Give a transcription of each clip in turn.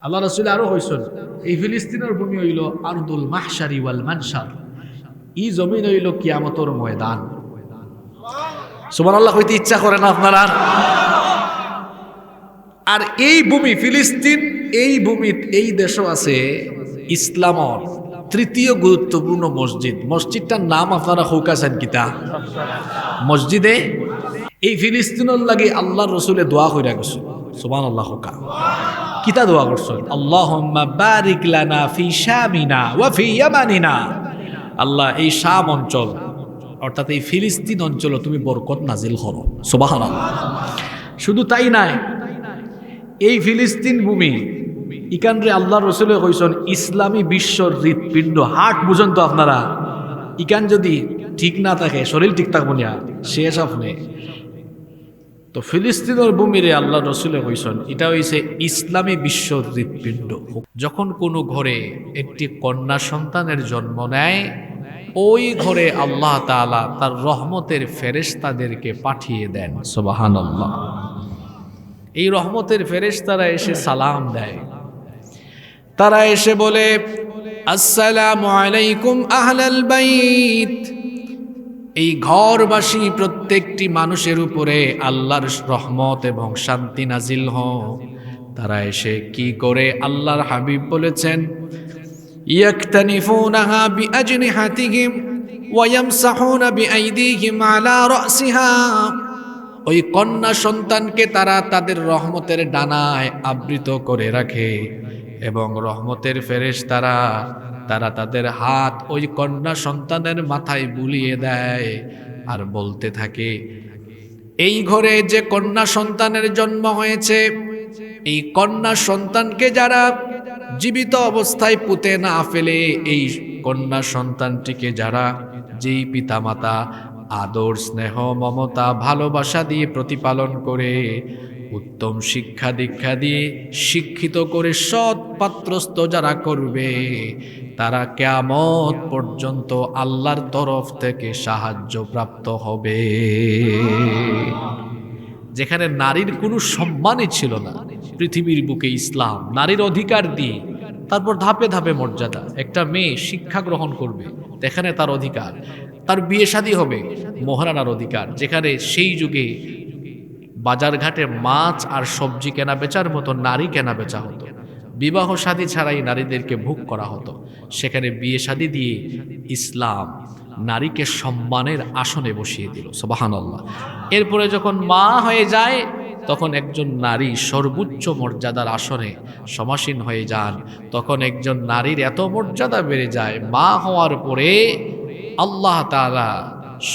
আল্লাহ রাসূল আরো হইছেন এই ফিলিস্তিনের ভূমি হইল আরদুল মাহশারি ওয়াল মানশার, এই জমিন হইল কিয়ামতের ময়দান। সুবহানাল্লাহ কইতে ইচ্ছা করে না আপনারা? আর এই ভূমি ফিলিস্তিন, এই ভূমিত এই দেশও আছে ইসলামর তৃতীয় গুরুত্বপূর্ণ মসজিদ। মসজিদটার নাম আপনারা হৌকাছেন কিতা? মসজিদে এই ফিলিস্তিনের লাগি আল্লাহর রাসূলে দোয়া কইরা গেছে। সুবহানাল্লাহ হুকা কিতা দোয়া করছেন? আল্লাহুম্মা বারিক লানা ফি শামিনা ওয়া ফি ইয়ামানিনা। আল্লাহ এই শাম অঞ্চল অর্থাৎ এই ফিলিস্তিন অঞ্চল তুমি বরকত নাজিল করো। সুবহানাল্লাহ। শুধু তাই নাই, এই ফিলিস্তিন ভূমি ইকানরে আল্লাহ রসুলে কইছেন ইসলামী বিশ্বর হৃৎপিণ্ড। হার্ট বুঝেন তো আপনারা? ইকান যদি ঠিক না থাকে শরীর ঠিক থাকবো না, শেষ আপনি। তো ফিলিস্তিনের ভূমিরে আল্লাহ রসুলে কইছেন এটা হইছে ইসলামী বিশ্বর হৃৎপিণ্ড। যখন কোনো ঘরে একটি কন্যা সন্তানের জন্ম নেয়, ওই ঘরে আল্লাহ তাআলা তার রহমতের ফেরেশতাদেরকে পাঠিয়ে দেন। সুবহানাল্লাহ। এই রহমতের ফেরেশতারা এসে সালাম দেয়, তারা এসে বলে আসসালামু আলাইকুম আহলাল বাইত। এই ঘরবাসী প্রত্যেকটি মানুষের উপরে আল্লাহর রহমত এবং শান্তি নাজিল হোক। তারা এসে কি করে? আল্লাহর হাবিব বলেছেন ইয়াকতানিফুনাহা বিআজনিহাতিহিম ওয়া ইয়ামসাহুনা বিআইদিহিম আলা রাসিহা। ওই কন্যা সন্তানকে তারা তাদের রহমতের ডানায় আবৃত করে রাখে এবং রহমতের ফেরেশতারা তারা তাদের হাত ওই কন্যা সন্তানের মাথায় বুলিয়ে দেয় আর বলতে থাকে এই ঘরে যে কন্যা সন্তানের জন্ম হয়েছে, এই কন্যা সন্তানকে যারা জীবিত অবস্থায় পুঁতে না ফেলে, এই কন্যা সন্তানটিকে যারা যেই পিতামাতা আদর স্নেহ মমতা ভালোবাসা দিয়ে প্রতিপালন করে, উত্তম শিক্ষা দীক্ষা দিয়ে শিক্ষিত করে সৎ পাত্রস্থ যারা করবে, তারা কিয়ামত পর্যন্ত আল্লাহর তরফ থেকে সাহায্য প্রাপ্ত হবে। যেখানে নারীর কোনো সম্মানই ছিল না পৃথিবীর বুকে, ইসলাম নারীর অধিকার দিয়ে তারপর ধাপে ধাপে মর্যাদা। একটা মেয়ে শিক্ষা গ্রহণ করবে, এখানে তার অধিকার, তার বিয়ে শাদী হবে, মহারানার অধিকার। যেখানে সেই যুগে বাজারঘাটে মাছ আর সবজি কেনা বেচার মতো নারী কেনা বেচা হতো, বিবাহ শাদী ছাড়াই নারীদেরকে ভোগ করা হতো, সেখানে বিয়ে শাদী দিয়ে ইসলাম নারীকে সম্মানের আসনে বসিয়ে দিল। সুবহানাল্লাহ। এরপরে যখন মা হয়ে যায় তখন একজন নারী সর্বোচ্চ মর্যাদার আসনে সমাসীন হয়ে যান। তখন একজন নারীর এত মর্যাদা বেড়ে যায়, মা হওয়ার পরে আল্লাহ তাআলা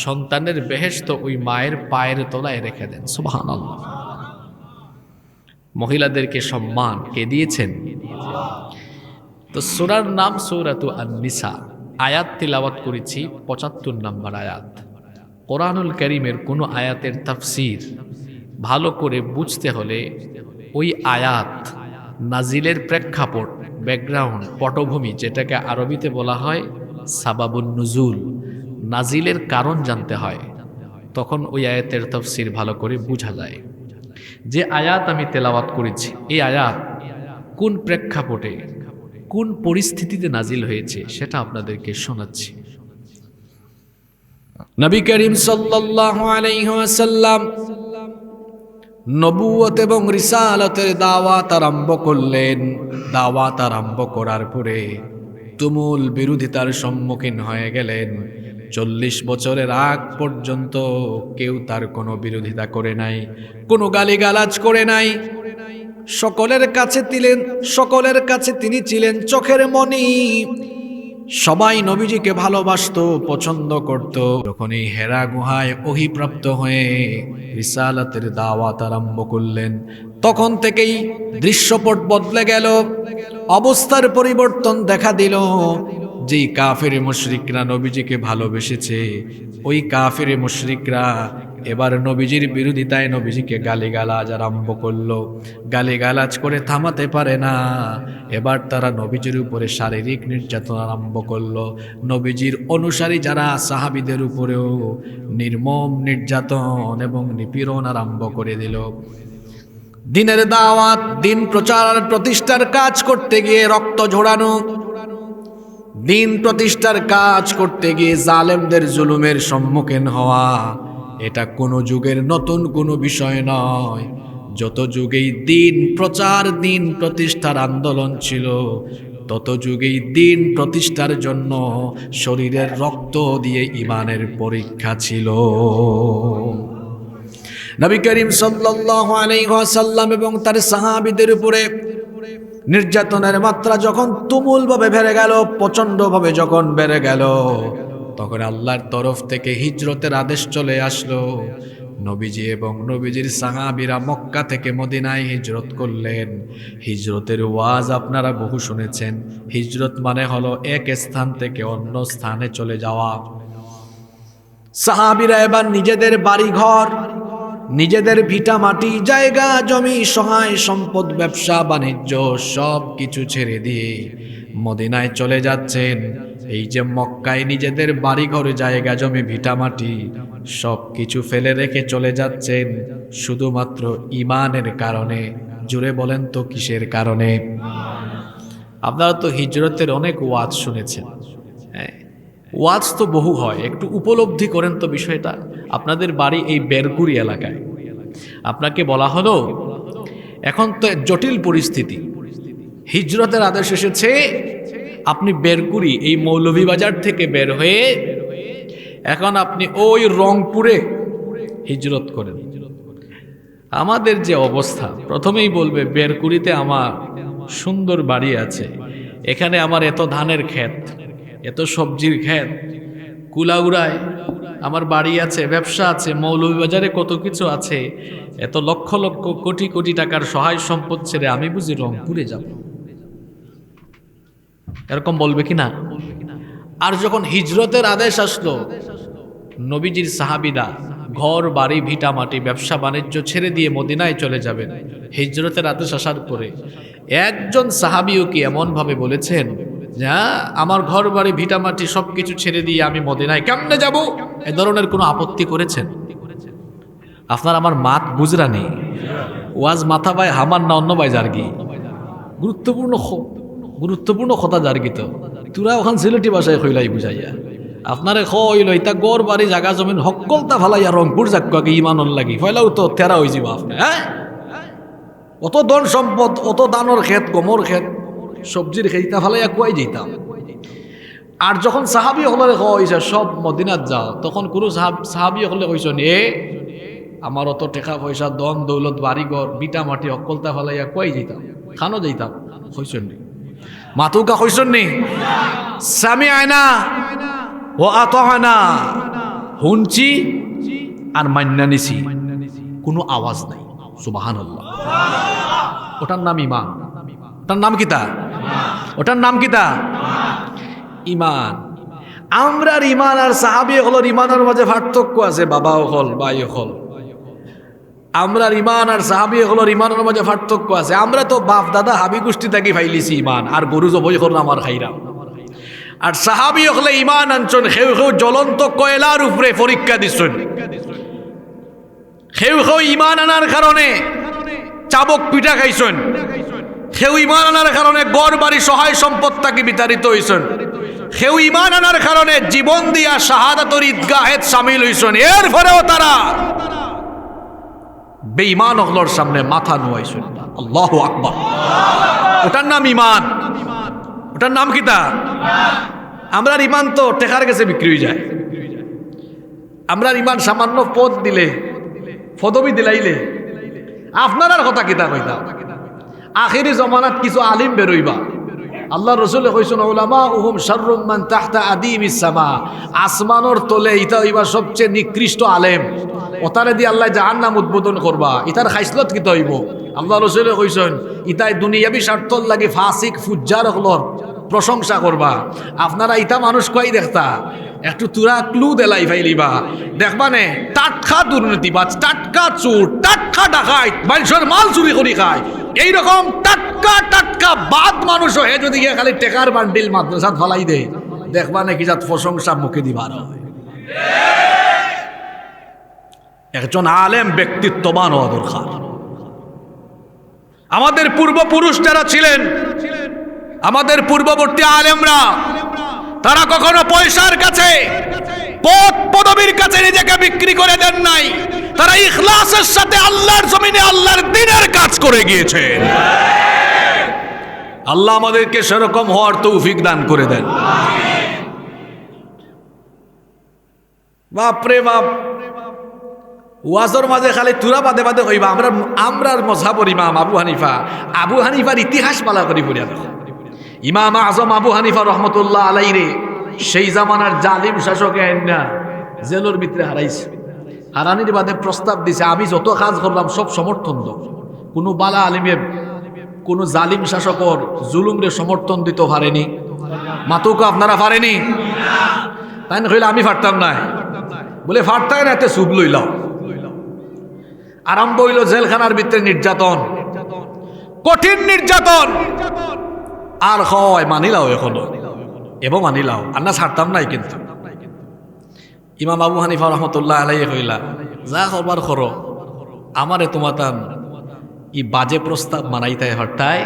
সন্তানের বেহেশত ওই মায়ের পায়ের তলায় রেখে দেন। সুবহানাল্লাহ। মহিলাদেরকে সম্মান কে দিয়েছেন? তো সূরার নাম সূরাতু আন-নিসা। আয়াত তিলাওয়াত করেছি ৭৫ নম্বর আয়াত। কোরআনুল কারীমের কোনো আয়াতের তাফসীর ভালো করে বুঝতে হলে ওই আয়াত নাজিলের প্রেক্ষাপট, ব্যাকগ্রাউন্ড, পটভূমি, যেটাকে আরবিতে বলা হয় সাবাবুন নুজুল, নাজিলের কারণ জানতে হয়। তখন ওই আয়াতের তাফসীর ভালো করে বোঝা যায়। যে আয়াত আমি তেলাওয়াত করেছি, এই আয়াত কোন প্রেক্ষাপটে কোন পরিস্থিতিতে নাজিল হয়েছে সেটা আপনাদেরকে শোনাচ্ছি। নবী করিম সাল্লাল্লাহু আলাইহি ওয়াসাল্লাম নবুয়ত এবং রিসালাতের দাওয়াত আরম্ভ করলেন। দাওয়াত আরম্ভ করার পরে তুমুল বিরোধিতার সম্মুখীন হয়ে গেলেন। ৪০ বছরের আগ পর্যন্ত কেউ তার কোনো বিরোধিতা করে নাই, কোনো গালিগালাজ করে নাই। সকলের কাছে তিনি ছিলেন চোখের মণি। সবাই নবীজিকে ভালোবাসতো, পছন্দ করত। যখনই হেরা গুহায় ওহীপ্রাপ্ত হয়ে রিসালাতের দাওয়াত আরম্ভ করলেন, তখন থেকেই দৃশ্যপট বদলে গেল, অবস্থার পরিবর্তন দেখা দিল। যেই কাফের মুশরিকরা নবীজিকে ভালোবেসেছে, ওই কাফের মুশরিকরা এবার নবীজির বিরোধিতায় নবীজিকে গালিগালাজ আরম্ভ করলো। গালিগালাজ করে থামাতে পারে না, এবার তারা নবীজির উপরে শারীরিক নির্যাতন আরম্ভ করলো। নবীজির অনুসারী যারা সাহাবীদের উপরেও নির্মম নির্যাতন এবং নিপীড়ন আরম্ভ করে দিল। দিনের দাওয়াত, দিন প্রচার আর প্রতিষ্ঠার কাজ করতে গিয়ে রক্ত ঝরানো, দিন প্রতিষ্ঠার কাজ করতে গিয়ে জালেমদের জুলুমের সম্মুখীন হওয়া, এটা কোনো যুগের নতুন কোনো বিষয় নয়। যত যুগেই দিন প্রচার, দিন প্রতিষ্ঠার আন্দোলন ছিল, তত যুগেই দিন প্রতিষ্ঠার জন্য শরীরের রক্ত দিয়ে ঈমানের পরীক্ষা ছিল। নবী করিম সাল্লাল্লাহু আলাইহি ওয়াসাল্লাম এবং তার সাহাবীদের উপরে নির্যাতনের মাত্রা যখন তুমুলভাবে বেড়ে গেল, প্রচণ্ডভাবে যখন বেড়ে গেল, তখন আল্লাহর তরফ থেকে হিজরতের আদেশ চলে আসলো। নবীজি এবং নবীজির সাহাবীরা মক্কা থেকে মদিনায় হিজরত করলেন। হিজরতের ওয়াজ আপনারা বহু শুনেছেন। হিজরত মানে হলো এক স্থান থেকে অন্য স্থানে চলে যাওয়া। সাহাবীরা এবার নিজেদের বাড়িঘর, নিজেদের ভিটা মাটি, জায়গা জমি, সহায় সম্পদ, ব্যবসা বাণিজ্য সব কিছু ছেড়ে দিয়ে মদিনায় চলে যাচ্ছেন। এই যে মক্কায় নিজেদের বাড়িঘর, জায়গা জমি, ভিটা মাটি সব কিছু ফেলে রেখে চলে যাচ্ছেন শুধুমাত্র ঈমানের কারণে। জুড়ে বলেন তো কিসের কারণে? আপনারা তো হিজরতের অনেক ওয়াজ শুনেছেন। হ্যাঁ, ওয়াজ তো বহু হয়, একটু উপলব্ধি করেন তো বিষয়টা। আপনাদের বাড়ি এই বেরগুড়ি এলাকায়, আপনাকে বলা হলো এখন তো জটিল পরিস্থিতি, হিজরতের আদেশ এসেছে, আপনি বেরগুড়ি এই মৌলভীবাজার থেকে বের হয়ে এখন আপনি ওই রংপুরে হিজরত করেন। আমাদের যে অবস্থা, প্রথমেই বলবে বেরগুড়িতে আমার সুন্দর বাড়ি আছে, এখানে আমার এত ধানের ক্ষেত, এত সবজির ক্ষেত, কুলাউড়ায় আমার বাড়ি আছে, ব্যবসা আছে, মৌলভীবাজারে কত কিছু আছে, এত লক্ষ লক্ষ কোটি কোটি টাকার সহায় সম্পদ ছেড়ে আমি বুঝি রংপুরে যাব? এরকম বলবে কি না? আর যখন হিজরতের আদেশ আসলো, নবীজির সাহাবীরা ঘর বাড়ি ভিটা মাটি ব্যবসা বাণিজ্য ছেড়ে দিয়ে মদিনায় চলে যাবেন। হিজরতের আদেশ আসার পরে একজন সাহাবীও কি এমন ভাবে বলেছেন যে আমার ঘর বাড়ি ভিটা মাটি সবকিছু ছেড়ে দিয়ে আমি মদিনায় কেমনে যাব? এ ধরনের কোনো আপত্তি করেছেন? আপনার আমার মাত বুঝরা নেই, ওয়াজ মাথা বাই হামার না অন্য বাই জার্গি, গুরুত্বপূর্ণ কথা জার্গি। তো তোরা ওখান সিলেটি ভাষায় কইলাই বুঝাইয়া আপনারে কইল ইতা গড় বাড়ি জাগা জমিন সকলতা ফালাইয়া রংপুর যাকে ইমানন লাগি ফয়লাও তো তেরা হয়ে যাব আপনি। হ্যাঁ, অত ধন সম্পদ, অত দানোর ক্ষেত, গমর ক্ষেত, সবজির ক্ষেত, ইতা ফালাইয়া কুয়াই যেতাম। আর যখন সাহাবি হলে কইছে সব মদিনাত যাও, তখন কোনো সাহাবি হলে কইছেন এ আমার অত টাকা পয়সা, দন দৌলত, বাড়িঘর, বিটা মাটি সকলতা ফালাইয়া কুয়াই যেতাম, খানো যেতাম, কইছেন নি? মাতুকা কইছেন নি? সামি আয়না ও আতহানা, হুনছি আর মান্না নিছি, কোনো আওয়াজ নাই। সুবহানাল্লাহ। ওটার নাম ঈমান। ওটার নাম কিতা? ওটার নাম কিতা? ঈমান। আমরার ঈমান আর সাহাবী হলর ঈমানের মাঝে পার্থক্য আছে বাবা হল, ভাই হল। আমরার ঈমান আর সাহাবী হলর ঈমানের মাঝে পার্থক্য আছে। আমরা তো বাপ দাদা হাবি গোষ্ঠী থাকি ফাইলিছি ঈমান, আর গরু জবই হল আমার খাইরাম। আর সাহাবী হলে ঈমান আনছন, হেউ হেউ জ্বলন্ত কয়লার উপরে পরীক্ষা দিচ্ছেন। হেউ হেউ ঈমান আনার কারণে চাবক পিঠা খাইছেন, হেউ ঈমান আনার কারণে গড় বাড়ি সহায় সম্পদ তাকে বিতাড়িত হইছেন, হেউ ঈমান আনার কারণে জীবন দিয়া শাহাদাতের ঈদগাহে শামিল হইছেন। এরপরেও তারা বেঈমান হলর সামনে মাথা নুয়াইছেন। আল্লাহু আকবার। ওটার নাম ঈমান। ওটার নাম কিতা? আমরার ঈমান তো টেকার কাছে বিক্রি হয়ে যায়। আমরার ঈমান সামান্য পদ দিলে, পদবি দিলাইলে আপনার কথা কিতা কইতা? আখিরি জমানাত কিছু আলিম বেরোইবা। আল্লাহ রসুল কইছেন উলামা উহুম শাররুম মান তাহতা আদিমিস সামা, আসমানের তলে ইতা হইবা সবচেয়ে নিকৃষ্ট আলেম। ওতারে দিয়ে আল্লাহ জাহান্নাম উদ্বোধন করবা, ইতার খাইসলত কিতা হইব? আল্লাহ রসুল কইছেন ইতাই দুনিয়াবি স্বার্থর লাগে ফাসিক ফুজ্জার হলর প্রশংসা করবা। আপনারা ইতা মানুষ কই দেখতা, একটু তুরা ক্লু দেলাই ফাইলিবা, দেখবা নে টাটকা দুর্নীতিবাজ, টাটকা চোর, টাটকা ডাকাইত, মানুষের মাল চুরি করি খায়, এইরকম টাটকা টাটকা বাদ মানুষ হয়ে যদি গিয়ে খালি টেকার বান্ডিল মাদ্রাসাত ফলাই দেয়, দেখবা নাকি যাত প্রশংসা মুখে দিবার হয়। একজন আলেম ব্যক্তিত্ববান হওয়া দরকার। আমাদের পূর্বপুরুষ যারা ছিলেন, আমাদের পূর্ববর্তী আলেমরা, তারা কখনো পয়সার কাছে, পদ পদবীর কাছে নিজেকে বিক্রি করে দেন নাই। তারা ইখলাসের সাথে আল্লাহর জমিনে আল্লাহর দ্বীনের কাজ করে গিয়েছেন। আল্লাহ আমাদেরকে সেরকম হওয়ার তৌফিক দান করে দেন। বাপরে বাপ, ওয়াজের মাঝে খালি তুরা বাদে বাদে কইবা আমরার মযহাবর ইমাম আবু হানিফার ইতিহাস পালা করি পড়িয়া দেখো। ইমাম আজম আবু হানিফা রহমতুল্লাহ আলাইহি সেই জামানার জালিম শাসক না জেলের ভিতরে হারাইছে। হারানির বাদে প্রস্তাব দিছে, আমি যত কাজ করলাম সব সমর্থন দাও। কোনো বালা আলিমে কোনো জালিম শাসকর জুলুমরে সমর্থন দিতে পারেনি। মাতুকে আপনারা পারেনি? তাই না কইলে আমি পারতাম না। বলে ফারতাই না, এতে সুব লইলাও। আরম্ভ হইল জেলখানার ভিতরে নির্যাতন, কঠিন নির্যাতন। আর হয় মানিলাও, এখনো এবং মানিলাও, আর না ছাড়তাম নাই। কিন্তু ইমাম আবু হানিফা রহমতুল্লাহ আলাইহি কইলা, যা করবার করো, আমারে তোমাতাম ই বাজে প্রস্তাব মানাইতে হরতায়।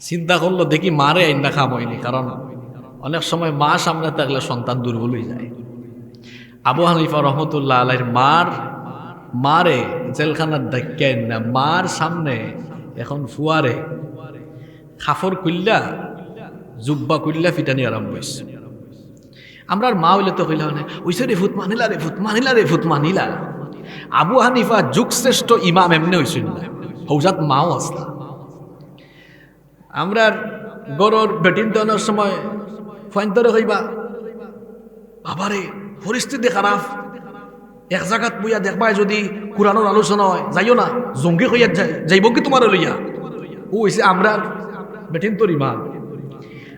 চিন্তা করলো, দেখি মারে আইনা খাম হয়নি, কারণ অনেক সময় মা সামনে থাকলে সন্তান দুর্বল হয়ে যায়। আবু হানিফা রহমতুল্লাহ আলাইহির মারে জেলখানার ডাক্কেন না, মার সামনে এখন ফুয়ারে খাফর কুল্লা জুব্বা কুল্লা ফিটানি আরম্ভ হয়েছে। আমরা মা হইলে তো হইলে ওইসে রে ভূত মানিলা রে ভূত মানিলা রে ভূত মানিলা। আবু হানিফা যুগশ্রেষ্ঠ ইমাম এমনি হয়েছিল না, হৌজাত মাও আসলা। আমরা গরুর বেটিন দেওয়ানোর সময় ফয়ন্তরে হইবা, বাবারে পরিস্থিতি খারাপ, এক জায়গাত বইয়া দেখবাই যদি কোরআনের আলোচনা হয়, যাইও না, জঙ্গি হইয়া যাইব কি তোমার লইয়া। ও হয়েছে আমরা বেটিন তোর ইমাম।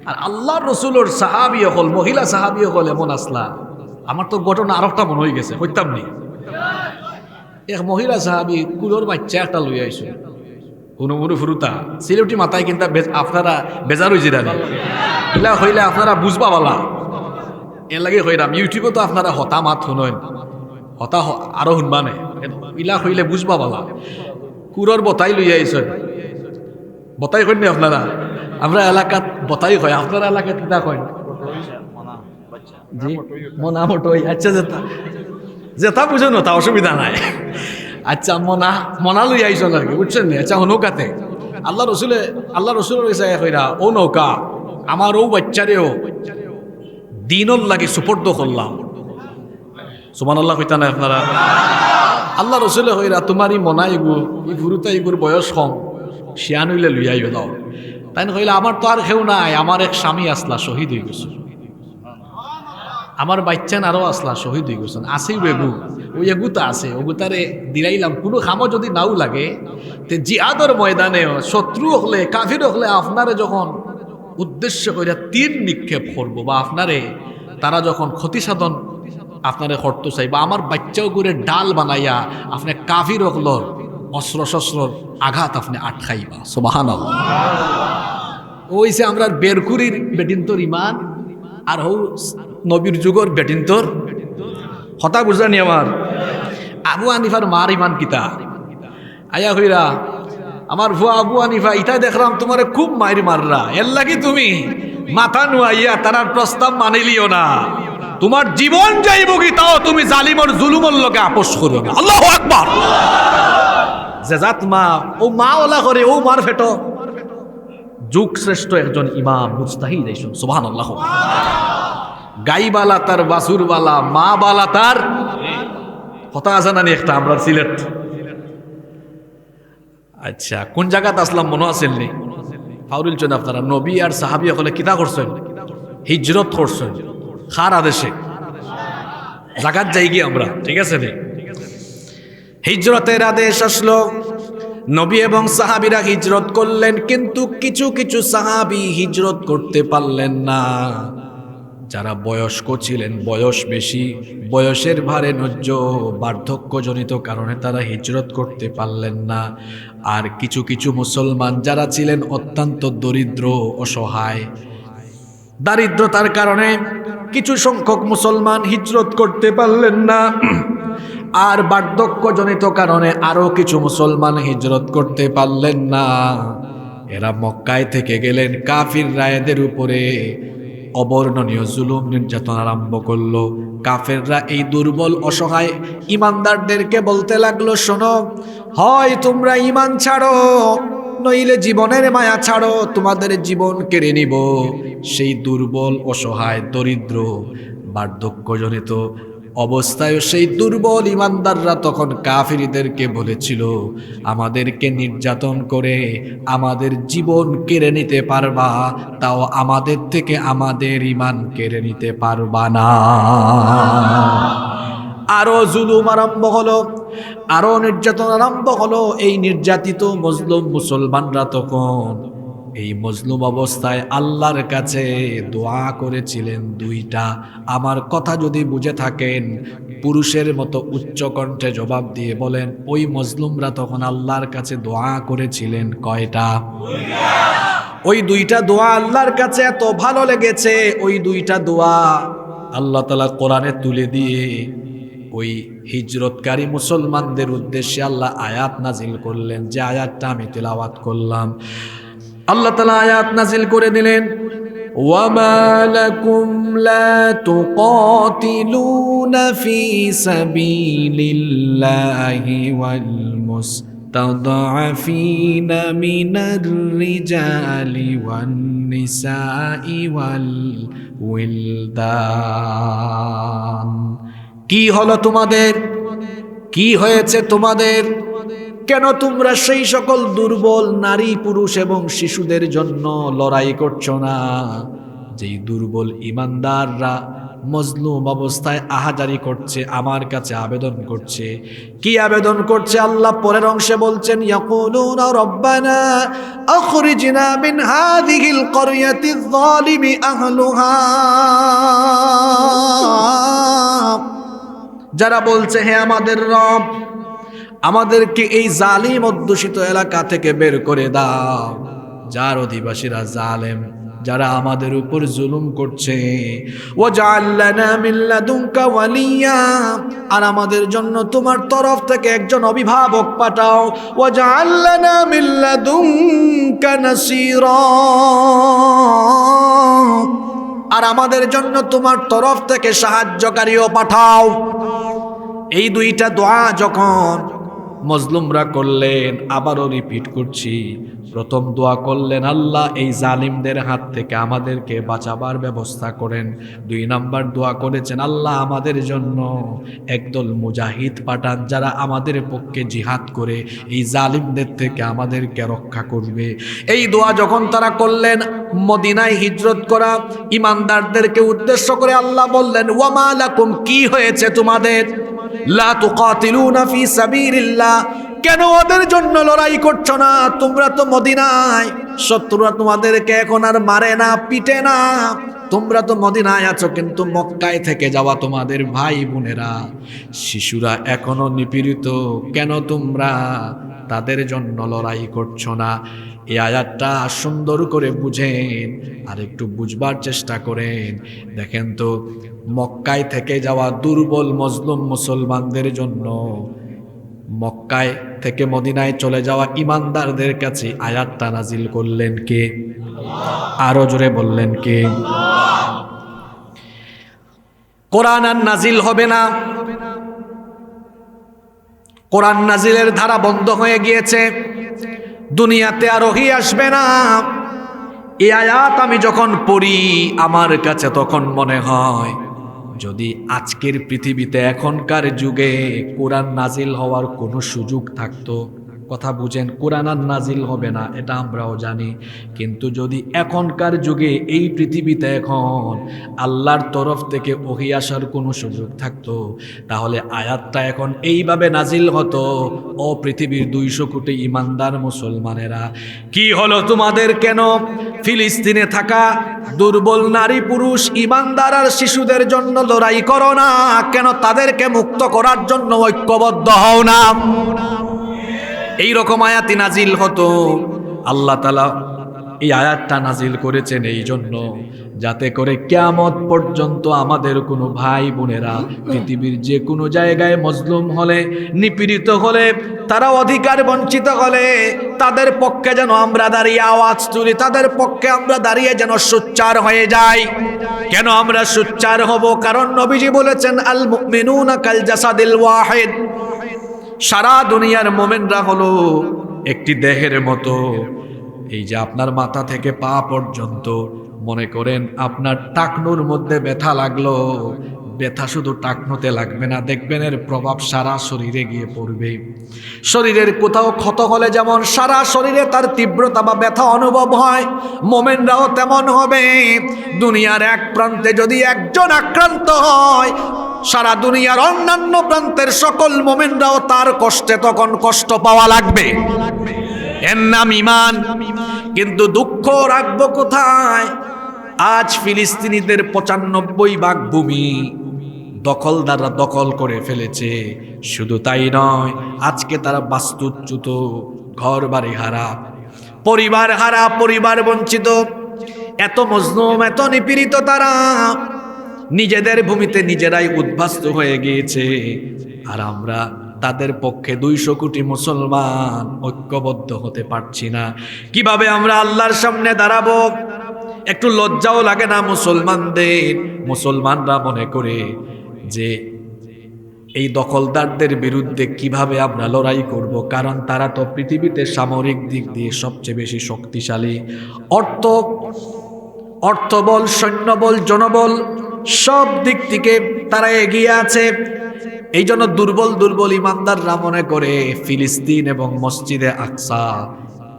আর আল্লাহ রসুলোর সাহাবি হল, মহিলা সাহাবি হল এমন আসলা। আমার তো ঘটনা আর একটা মনে হয়ে গেছে, হইতাম নি। এক মহিলা সাহাবি কুলোর বাচ্চা একটা লই আইসো, হুনুমুরু ফুরুতা সিলেটি মাথায়, কিন্তু আপনারা বেজার হয়ে যান। এলা হইলে আপনারা বুঝবা বলা, এর লাগে হইরাম। ইউটিউবে তো আপনারা হতা মাত শুনেন, হতা আরো শুনবা নে, ইলা হইলে বুঝবা বলা। কুরোর বতাই লই আইসেন, বতাই কইন নি আপনারা? আমরা এলাকাত বতাই কয়, আপনারা এলাকাত কিতা কয়? জি মনা মটই। আচ্ছা, যেটা বুঝো না তা অসুবিধা নাই। আচ্ছা মনা লই আইসন আর কি, বুঝছেন নি? আচ্ছা নৌকাতে আল্লাহ রসুলের কইরা, ও নৌকা আমার ও বাচ্চারেও দিনর লাগে সুপর্দ করলাম। সুবহানাল্লাহ কইতা না আপনারা? আল্লাহ রসুলে কইরা, তোমারই মনা ইগু ই ফুরুতা ইগুর বয়স কম, শিয়ান হইলে লই আইও দাও। তাই কইলা, আমার তো আর কেউ নাই, আমার এক স্বামী আসলা শহীদ হয়ে গেছে, আমার বাচ্চান আরো আসলা শহীদ হয়ে গেছেন, আসেই এগু, ওই এগুতা আছে, ওগুতারে দিলাইলাম। কোনো খামো যদি নাও লাগে, তে জিহাদের ময়দানে শত্রু হলে কাফির হলে আপনারে যখন উদ্দেশ্য করে তীর নিক্ষেপ করবো, বা আপনারে তারা যখন ক্ষতি সাধন আপনারে করতে চাইবা, আমার বাচ্চাও করে ডাল বানাইয়া আপনি কাফির হলর অস্ত্র শস্ত্রর আঘাত আপনি আটকাইবা। সুবহানাল্লাহ। ওইসে আমরা বেরকুরির বেটিন্তর ইমান, আর হৌ নবীর যুগর বেটিন্তর হতা বুঝানি। আমার আবু হানিফার মার ইমান কিতা আয়া হইরা, আমার ভুয়া আবু হানিফা, ইটা দেখলাম তোমারে খুব মাইর মাররা, এর লাগি তুমি মাথা নুয়াইয়া তারার প্রস্তাব মানিলিও না, তোমার জীবন যাইব কি তাও তুমি জালিমর জুলুমর লোকে আপোষ করো না। আল্লাহু আকবার। যে জাত মা ও মা ওলা করে, ও মার ফেটো যুগ শ্রেষ্ঠ একজন ইমাম মুজতাহিদ আইসুন। সুবহানাল্লাহ। গাইবালা তার বাসুরবালা, মা বালা তার কথা আছে না? একটা আমরা সিলেট। আচ্ছা, কোন জায়গাতে আসলাম মনে আছেন নি? ফাউরিল চন আপনারা নবী আর সাহাবী হলে কিতা করছেন? হিজরত করছেন। খার আদেশে জাগাত যাই গিয়ে আমরা, ঠিক আছে রে? হিজরতের আদেশ আসলো, নবী এবং সাহাবীরা হিজরত করলেন, কিন্তু কিছু কিছু সাহাবী হিজরত করতে পারলেন না। যারা বয়স্ক ছিলেন, বয়স বেশি, বয়সের ভারে নজ্জ বার্ধক্যজনিত কারণে তারা হিজরত করতে পারলেন না। আর কিছু কিছু মুসলমান যারা ছিলেন অত্যন্ত দরিদ্র, অসহায়, দারিদ্রতার কারণে কিছু সংখ্যক মুসলমান হিজরত করতে পারলেন না। আর বার্ধক্যজনিত কারণে আরো কিছু মুসলমান হিজরত করতে পারলেন না। এরা মক্কায় থেকে গেলেন। কাফিররা এদের উপরে অবর্ণনীয় জুলুম নির্যাতন আরম্ভ করলো। কাফেররা এই দুর্বল অসহায় ইমানদারদেরকে বলতে লাগলো, শোনো, হয় তোমরা ইমান ছাড়ো, নইলে জীবনের মায়া ছাড়ো, তোমাদের জীবন কেড়ে নিব। সেই দুর্বল অসহায় দরিদ্র বার্ধক্যজনিত অবস্থায় সেই দুর্বল ইমানদাররা তখন কাফিরদেরকে বলেছিল, আমাদেরকে নির্যাতন করে আমাদের জীবন কেড়ে নিতে পারবা, তাও আমাদের থেকে আমাদের ঈমান কেড়ে নিতে পারবা না। আরো জুলুম আরম্ভ হলো, আরো নির্যাতন আরম্ভ হলো। এই নির্যাতিত মজলুম মুসলমানরা তখন এই মজলুম অবস্থায় আল্লাহর কাছে দোয়া করেছিলেন দুইটা। আমার কথা যদি বুঝে থাকেন, পুরুষের মতো উচ্চ কণ্ঠে জবাব দিয়ে বলেন, ওই মজলুমরা তখন আল্লাহর কাছে দোয়া করেছিলেন কয়টা? ওই দুইটা দোয়া আল্লাহর কাছে এত ভালো লেগেছে, ওই দুইটা দোয়া আল্লাহ তাআলা কোরআনে তুলে দিয়ে ওই হিজরতকারী মুসলমানদের উদ্দেশ্যে আল্লাহ আয়াত নাজিল করলেন, যে আয়াতটা আমি তেলাওয়াত করলাম। আল্লাহ তাআলা আয়াত নাজিল করে দিলেন, ওয়ামা লাকুম লা তুকাতিলুনা ফি সাবিলিল্লাহি ওয়াল মুস্তাদআফিনা মিনার রিজালি ওয়ান নিসাই ওয়াল উইলদান। কি হলো তোমাদের? কি হয়েছে তোমাদের? কেন তোমরা সেই সকল দুর্বল নারী, পুরুষ এবং শিশুদের জন্য লড়াই করছো না? যেই দুর্বল ইমানদাররা মজলুম অবস্থায় আহাজারি করছে, আমার কাছে আবেদন করছে। কি আবেদন করছে? আল্লাহ পরের অংশে বলছেন, ইয়াকুলুনা রব্বানা আখরিজনা মিন হাযিহিল ক্বরয়াতিয যালিমি আহলুহা। যারা বলছে, হে আমাদের রব, আমাদেরকে এই জালিম অধ্যুষিত এলাকা থেকে বের করে দাও, যার অধিবাসীরা জালেম, যারা আমাদের উপর জুলুম করছে। ওয়াজআল লানা মিন লাদুনকা ওয়ালিয়া, আর আমাদের জন্য তোমার তরফ থেকে একজন অভিভাবক পাঠাও। ওয়াজআল লানা মিন লাদুনকা নাসীরা, আর আমাদের জন্য তোমার তরফ থেকে সাহায্যকারীও পাঠাও। এই দুইটা দোয়া যখন মজলুমরা করলেন, আবারও রিপিট করছি, প্রথম দোয়া করলেন, আল্লাহ এই জালিমদের হাত থেকে আমাদেরকে বাঁচাবার ব্যবস্থা করেন। 2 নাম্বার দোয়া করেছেন, আল্লাহ আমাদের জন্য একদল মুজাহিদ পাঠান, যারা আমাদের পক্ষে জিহাদ করে এই জালিমদের থেকে আমাদেরকে রক্ষা করবে। এই দোয়া যখন তারা করলেন, মদিনায় হিজরত করা ইমানদারদেরকে উদ্দেশ্য করে আল্লাহ বললেন, ওয়ামা লাকুম, কি হয়েছে তোমাদের? লা তুকাতিলুনা ফি সাবিলিল্লাহ, কেন ওদের জন্য লড়াই করছো না? তোমরা তো মদিনায়, শত্রুরা তোমাদেরকে এখন আর মারে না, পিটে না। তোমরা তো মদিনায় আছো, কিন্তু মক্কায় থেকে যাওয়া তোমাদের ভাই বোনেরা, শিশুরা এখনো নিপীড়িত, কেন তোমরা তাদের জন্য লড়াই করছো না? এই আয়াতটা সুন্দর করে বুঝেন আর একটু বুঝবার চেষ্টা করেন। দেখেন তো, মক্কায় থেকে যাওয়া দুর্বল মজলুম মুসলমানদের জন্য মক্কায় থেকে মদিনায় চলে যাওয়া ইমানদারদের কাছে আয়াতটা নাজিল করলেন কে? আরো জোরে বললেন কে? কোরআন আর নাজিল হবে না, কোরআন নাজিলের ধারা বন্ধ হয়ে গিয়েছে, দুনিয়াতে আর ওহী আসবে না। এই আয়াত আমি যখন পড়ি, আমার কাছে তখন মনে হয়, যদি আজকের পৃথিবীতে এখনকার যুগে কোরআন নাজিল হওয়ার কোনো সুযোগ থাকতো, কথা বুঝেন, কোরআন আর নাজিল হবে না এটা আমরাও জানি, কিন্তু যদি এখনকার যুগে এই পৃথিবীতে এখন আল্লাহর তরফ থেকে ওহী আসার কোনো সুযোগ থাকতো, তাহলে আয়াতটা এখন এইভাবে নাজিল হতো, ও পৃথিবীর 200 কোটি ইমানদার মুসলমানেরা, কি হলো তোমাদের? কেন ফিলিস্তিনে থাকা দুর্বল নারী, পুরুষ, ইমানদার আর শিশুদের জন্য লড়াই করো না? কেন তাদেরকে মুক্ত করার জন্য ঐক্যবদ্ধ হও না? এই রকম আয়াতি নাজিল হতো। আল্লাহ তাআলা এই আয়াতটা নাজিল করেছেন এই জন্য, যাতে করে কিয়ামত পর্যন্ত আমাদের কোনো ভাই বোনেরা পৃথিবীর যে কোনো জায়গায় মজলুম হলে, নিপীড়িত হলে, তারা অধিকার বঞ্চিত হলে তাদের পক্ষে যেন আমরা দাঁড়িয়ে আওয়াজ তুলি, তাদের পক্ষে আমরা দাঁড়িয়ে যেন সোচ্চার হয়ে যাই। কেন আমরা সোচ্চার হব? কারণ নবীজি বলেছেন, আল মুমিনুনা কাল জাসাদিল ওয়াহিদ, সারা দুনিয়ার মোমেনরা হলো একটি দেহের মতো। এই যে আপনার মাথা থেকে পা পর্যন্ত, মনে করেন আপনার টাকনুর মধ্যে ব্যথা লাগলো, ব্যথা শুধু টাকনুতে লাগবে না, দেখবেন এর প্রভাব সারা শরীরে গিয়ে পড়বে। শরীরের কোথাও ক্ষত হলে যেমন সারা শরীরে তার তীব্রতা বা ব্যথা অনুভব হয়, মোমেনরাও তেমন হবে। দুনিয়ার এক প্রান্তে যদি একজন আক্রান্ত হয়, সারা দুনিয়ার অন্যান্য প্রান্তের সকল মোমেনরাও তার কষ্টে তখন কষ্ট পাওয়া লাগবে। এর নাম ঈমান। কিন্তু দুঃখ রাখবো কোথায়? আজ ফিলিস্তিনিদের 95% ভূমি দখলদাররা দখল করে ফেলেছে। শুধু তাই নয়, আজকে তারা বাস্তুচ্যুত, ঘর বাড়ি হারা, পরিবার হারা, পরিবার বঞ্চিত, এত মজলুম, এত নিপীড়িত, তারা নিজেদের ভূমিতে নিজেরাই উদ্বাস্ত হয়ে গিয়েছে। আর আমরা তাদের পক্ষে 200 কোটি মুসলমান ঐক্যবদ্ধ হতে পারছি না। কিভাবে আমরা আল্লাহর সামনে দাঁড়াবো? একটু লজ্জাও লাগে না মুসলমানদের? মুসলমানরা মনে করে যে এই দখলদারদের বিরুদ্ধে কিভাবে আমরা লড়াই করব, কারণ তারা তো পৃথিবীতে সামরিক দিক দিয়ে সবচেয়ে বেশি শক্তিশালী। অর্থবল, সৈন্যবল, জনবল সব দিক থেকে তারা এগিয়ে আছে। এই জন্য দুর্বল ইমানদাররা মনে করে ফিলিস্তিন এবং মসজিদে আকসা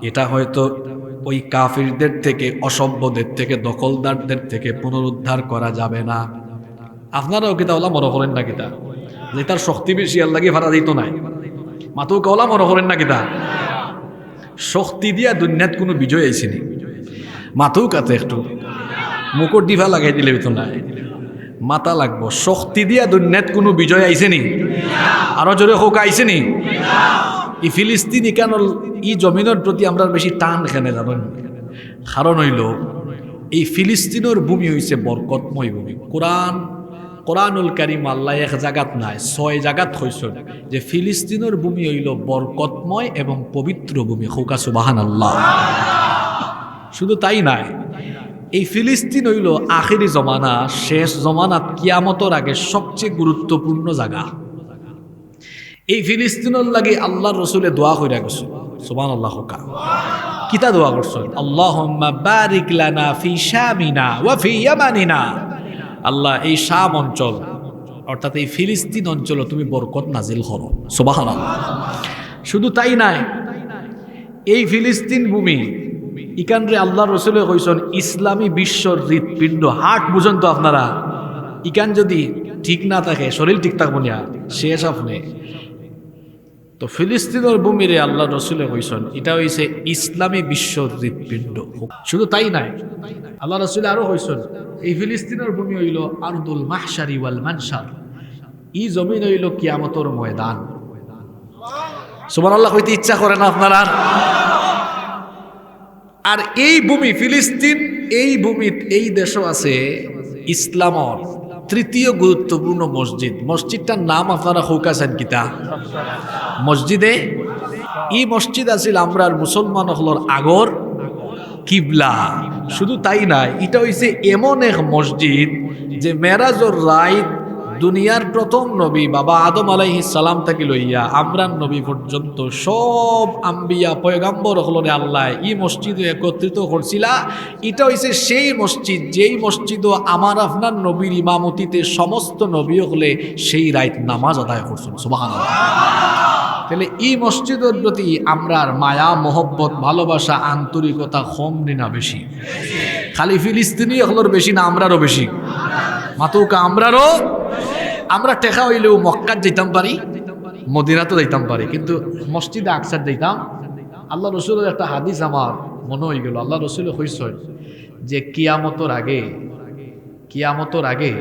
এটা হয়তো ওই কাফিরদের থেকে, অসভ্যদের থেকে, দখলদারদের থেকে পুনরুদ্ধার করা যাবে না। আপনারাও কিতা ওলা মনে করেন না কিতা যে তার শক্তি বেশি আর লাগে ভাড়া দিত নাই? মাতো কওলা মনে করেন না কিতা শক্তি দিয়া দুনিয়াত কোনো বিজয় আইসিনি? মাথৌ কাতে একটু মুকুট দিভা লাগাই দিলে তো নাই, মাথা লাগবো। শক্তি দিয়া দুনিয়াত কোনো বিজয় আইসেনি? আরো জোরে হোক আইসেনি? ই ফিলিস্তিনি কেন ই জমিনের প্রতি আমরা বেশি টান খেনে জানেন? কারণ হইল এই ফিলিস্তিনের ভূমি হইছে বরকতময় ভূমি। কোরআনুল কারীম আল্লাহ এক জায়গাত নাই, 6 জায়গাত হইছে যে ফিলিস্তিনের ভূমি হইল বরকতময় এবং পবিত্র ভূমি। হোকা সুবহানাল্লাহ। শুধু তাই নাই, এই ফিলিস্তিন হইল আখিরি জমানা, শেষ জমানাত কিয়ামতের আগে সবচেয়ে গুরুত্বপূর্ণ জায়গা। এই ফিলিস্তিনের লাগে আল্লাহর রাসূলে দোয়া কইরা গেছে। সুবহানাল্লাহ। হোকা কিতা দোয়া করছেন? আল্লাহুম্মা বারিক লানা ফি শামিনা ওয়া ফি ইয়ামানিনা। আল্লাহ, এই শাম অঞ্চল অর্থাৎ এই ফিলিস্তিন অঞ্চল তুমি বরকত নাজিল করো। সুবহানাল্লাহ। শুধু তাই নাই, এই ফিলিস্তিন ভূমি ইকানরে আল্লাহ রসুলে কইছেন ইসলামী বিশ্বর হৃৎপিণ্ড। হার্ট বুঝেন তো আপনারা? ইকান যদি ঠিক না থাকে, শরীর ঠিক থাকবো না, শেষ আপনি। তো ফিলিস্তিনের ভূমিরে আল্লাহ রসুলে কইছেন এটা হইছে ইসলামী বিশ্বর হৃৎপিণ্ড। শুধু তাই নাই, আল্লাহ রসুলে আরো কইছেন এই ফিলিস্তিনের ভূমি হইল আরদুল মাহশারি ওয়াল মানশার। ই জমিন হইল কিয়ামতের ময়দান। সুবহানাল্লাহ কইতে ইচ্ছা করে না আপনারা? আর এই ভূমি ফিলিস্তিন, এই ভূমিত, এই দেশও আছে ইসলামর 3য় গুরুত্বপূর্ণ মসজিদ। মসজিদটার নাম আপনারা হৌকাছেন কিতা? মসজিদে এই মসজিদ আছিল আমরার মুসলমান হলর আগর কিবলা। শুধু তাই নাই, এটা হইছে এমন এক মসজিদ যে মেরাজর রাইত দুনিয়ার প্রথম নবী বাবা আদম আলাইহিস সালাম থেকে লইয়া আমরান নবী পর্যন্ত সব আম্বিয়া পয়গাম্বর হলরে আল্লাহ এই মসজিদে একত্রিত করছিলা। এটা হইছে সেই মসজিদ যেই মসজিদও আমার আপনার নবীর ইমামতিতে সমস্ত নবী হলে সেই রাইত নামাজ আদায় করছেন। সুবহানাল্লাহ। তাহলে এই মসজিদের প্রতি আমরার মায়া, মোহব্বত, ভালোবাসা, আন্তরিকতা কম না বেশি? খালি ফিলিস্তিনি হলর বেশি না আমরারও বেশি? মাতুকা আমরারও। আমরা টেকা হইলেও মক্কাত যাইতাম পারি, মদিনাতে যাইতাম পারি, কিন্তু মসজিদে আকসার যাইতাম। আল্লাহ রসুলের একটা হাদিস আমার মনে হয়ে গেল। আল্লাহ রসুল কইছেন যে কিয়ামতের আগে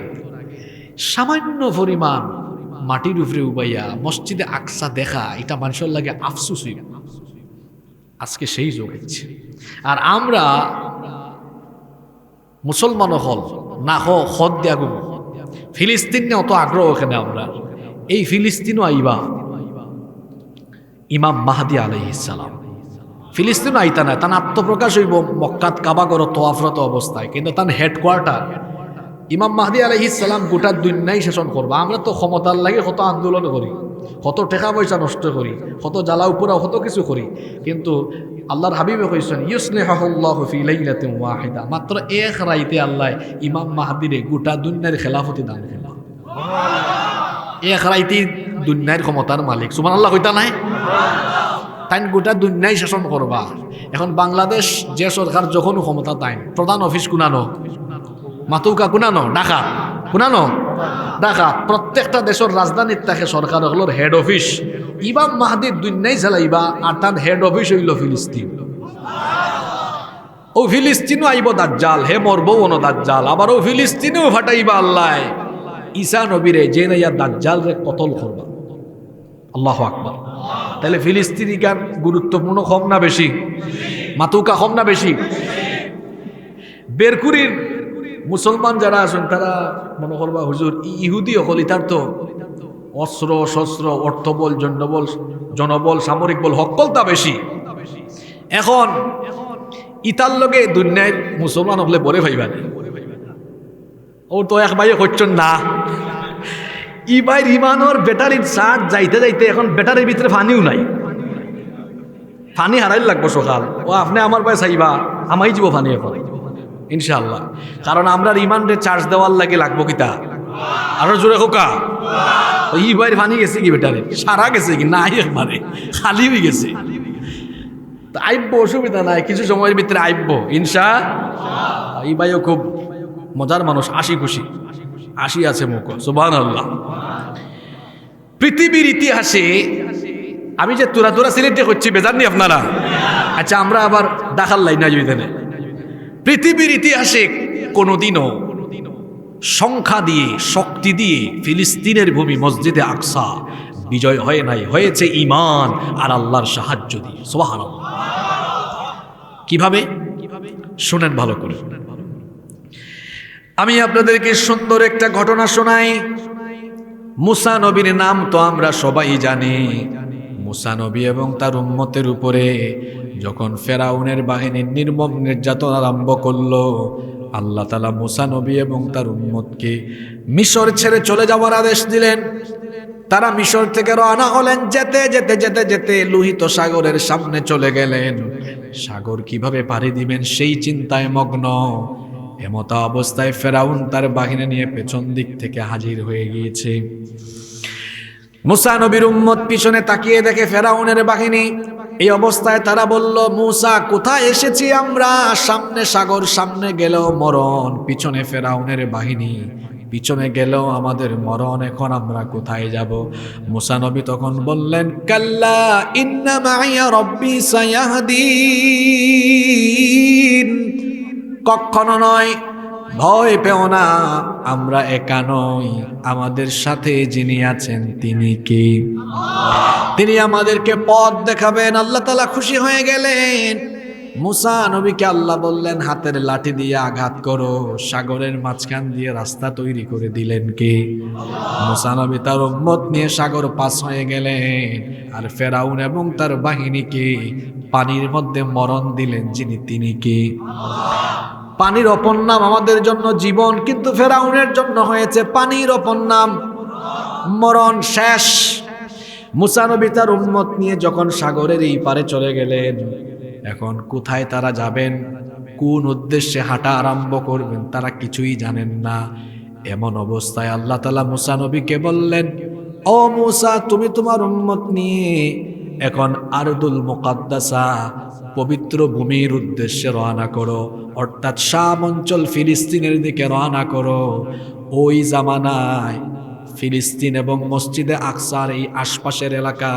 সামান্য পরিমাণ মাটির উপরে উবাইয়া মসজিদে আকসা দেখা এটা মানুষের লাগে আফসুস হইব। আজকে সেই যুগ হচ্ছে। আর আমরা মুসলমান হল না হদ দিয়া গুম ফিলিস্তিন নিয়ে অত আগ্রহ এখানে আমরা এই ফিলিস্তিনও আইবা ইমাম মাহদি আলাইহিস সালাম ফিলিস্তিনও আইতা না তার আত্মপ্রকাশ হইব মক্কাত কাবাগর তোয়াফরত অবস্থায়, কিন্তু তার হেডকোয়ার্টার ইমাম মাহদি আলাইহিস সালাম গোটা দুনিয়ায় শাসন করবা। আমরা তো ক্ষমতার লাগে কত আন্দোলন করি, কত টাকা পয়সা নষ্ট করি, কত জ্বালা উপরা কত কিছু করি, কিন্তু আল্লাহর হাবিবে কইছেন ইউসলিহুল্লাহু ফি লাইলাতিন ওয়াহিদা, মাত্র এক রাইতে আল্লাহ ইমাম মাহদিরে গোটা দুনিয়ার খেলাফতি দান করল। এক রাইতে দুনিয়ার ক্ষমতার মালিক সুবহানাল্লাহ কইতা নাই? তাই গোটা দুনিয়ায় শাসন করবা। এখন বাংলাদেশ যে সরকার যখন ক্ষমতা তাই প্রধান অফিস কুনানো মাতুকা কুনানো ঢাকা কুনানো ঢাকা, প্রত্যেকটা দেশের রাজধানীর থাকে সরকার হল হেড অফিস। ইমাম মাহদির দুনিয়ায় চালাইবা আর তার হেড অফিস হইল ফিলিস্তিন। ও ফিলিস্তিনও আইব দাজ্জাল, হে মরবো অনো দাজ্জাল, আবার ও ফিলিস্তিনেও ফাটাইবা আল্লাহ ঈসা নবীরে যে নাইয়া দাজ্জাল রে কতল করবা। আল্লাহু আকবার। তাহলে ফিলিস্তিনি গান গুরুত্বপূর্ণ কম না বেশি? মাতুকা কম না বেশি? বেরকুরির মুসলমান যারা আছেন তারা মনে করবা হুজুর ইহুদি হল ইতার তো অস্ত্র শস্ত্র অর্থবল জনবল সামরিক বল হকলতা বেশি। এখন ইতার লগে দুনিয়ায় মুসলমান হলে বলে ভাইবা ও তো এক ভাইয়ে করছেন না ই ভাই রিমানোর ব্যাটারির চার্জ যাইতে যাইতে এখন ব্যাটারির ভিতরে পানিও নাই, পানি হারাই লাগবো সকাল। ও আপনি আমার ভাই চাইবা আমাই যাব পানি এখন ইনশাআল্লাহ, কারণ আমরা রিমান্ডে চার্জ দেওয়ার লাগে লাগবো কিতা আরো জোরে হোকা। ই ভাই পানি গেছে কি ব্যাটারি সারা গেছে কি নাই, একবারে খালি হয়ে গেছে। তো আইব অসুবিধা নাই, কিছু সময়ের ভিতরে আইব ইনশা। এই ভাইও খুব মজার মানুষ, হাসি খুশি হাসি আছে মুখ সুবহানাল্লাহ। পৃথিবীর ইতিহাসে আমি যে তুরা সিলেটে করছি বেজার নি আপনারা? আচ্ছা আমরা আবার দেখার লাইন না যদি পৃথিবীর ইতিহাসে কোনোদিনও সংখ্যা দিয়ে শক্তি দিয়ে ফিলিস্তিনের ভূমি মসজিদে আকসা বিজয় হয় নাই, হয়েছে ঈমান আর আল্লাহর সাহায্য দিয়ে। সুবহানাল্লাহ। কিভাবে শুনেন ভালো করে। আমি আপনাদেরকে সুন্দর একটা ঘটনা শোনাই। মুসা নবীর নাম তো আমরা সবাই জানি। মুসা নবী এবং তার উম্মতের উপরে যখন ফেরাউনের বাহিনীর নির্মম নির্যাতন আরম্ভ করলো, আল্লাহ তাআলা মুসা নবী এবং তার উম্মতকে মিশর ছেড়ে চলে যাওয়ার আদেশ দিলেন। তারা মিশর থেকে রওনা হলেন। যেতে যেতে যেতে যেতে লোহিত সাগরের সামনে চলে গেলেন। সাগর কিভাবে পাড়ি দিবেন সেই চিন্তায় মগ্ন। এমতা অবস্থায় ফেরাউন তার বাহিনী নিয়ে পেছন দিক থেকে হাজির হয়ে গিয়েছে। মুসা নবীর উম্মত পিছনে তাকিয়ে দেখে ফেরাউনের বাহিনী। এই অবস্থায় তারা বলল, মুসা কোথায় এসেছি আমরা? সামনে সাগর, সামনে গেল মরণ, পিছনে ফেরাউনের বাহিনী, পিছনে গেল আমাদের মরণ, এখন আমরা কোথায় যাব? মুসা নবী তখন বললেন, কাল্লা ইন্না মাইয়া রব্বি সায়াহদিন, কখনো নয়, ভয় পেও না, আমরা একা নই, আমাদের সাথে যিনি আছেন তিনি কে? তিনি আমাদেরকে পথ দেখাবেন। আল্লাহ তাআলা খুশি হয়ে গেলেন। মুসা নবীকে আল্লাহ বললেন, হাতের লাঠি দিয়ে আঘাত করো। সাগরের মাঝখান দিয়ে রাস্তা তৈরি করে দিলেন কে? মুসা নবী তার উম্মত নিয়ে সাগর পাস হয়ে গেলেন। আর ফেরাউন এবং তার বাহিনীকে পানির মধ্যে মরণ দিলেন যিনি, তিনি কে? পানির অপর নাম আমাদের জন্য জীবন, কিন্তু ফেরাউনের জন্য হয়েছে পানির অপর নাম মরণ। শেষ। মুসা নবী তার উম্মত নিয়ে যখন সাগরের এই পারে চলে গেলেন, এখন কোথায় তারা যাবেন, কোন উদ্দেশ্যে হাঁটা আরম্ভ করবেন তারা কিছুই জানেন না। এমন অবস্থায় আল্লাহ তাআলা মুসা নবীকে বললেন, ও মুসা, তুমি তোমার উম্মত নিয়ে এখন আরদুল মুকাদ্দাসা, পবিত্র ভূমির উদ্দেশ্যে রওনা করো, অর্থাৎ শাম অঞ্চল ফিলিস্তিনের দিকে রওনা করো। ওই জামানায় ফিলিস্তিন এবং মসজিদে আকসার এই আশপাশের এলাকা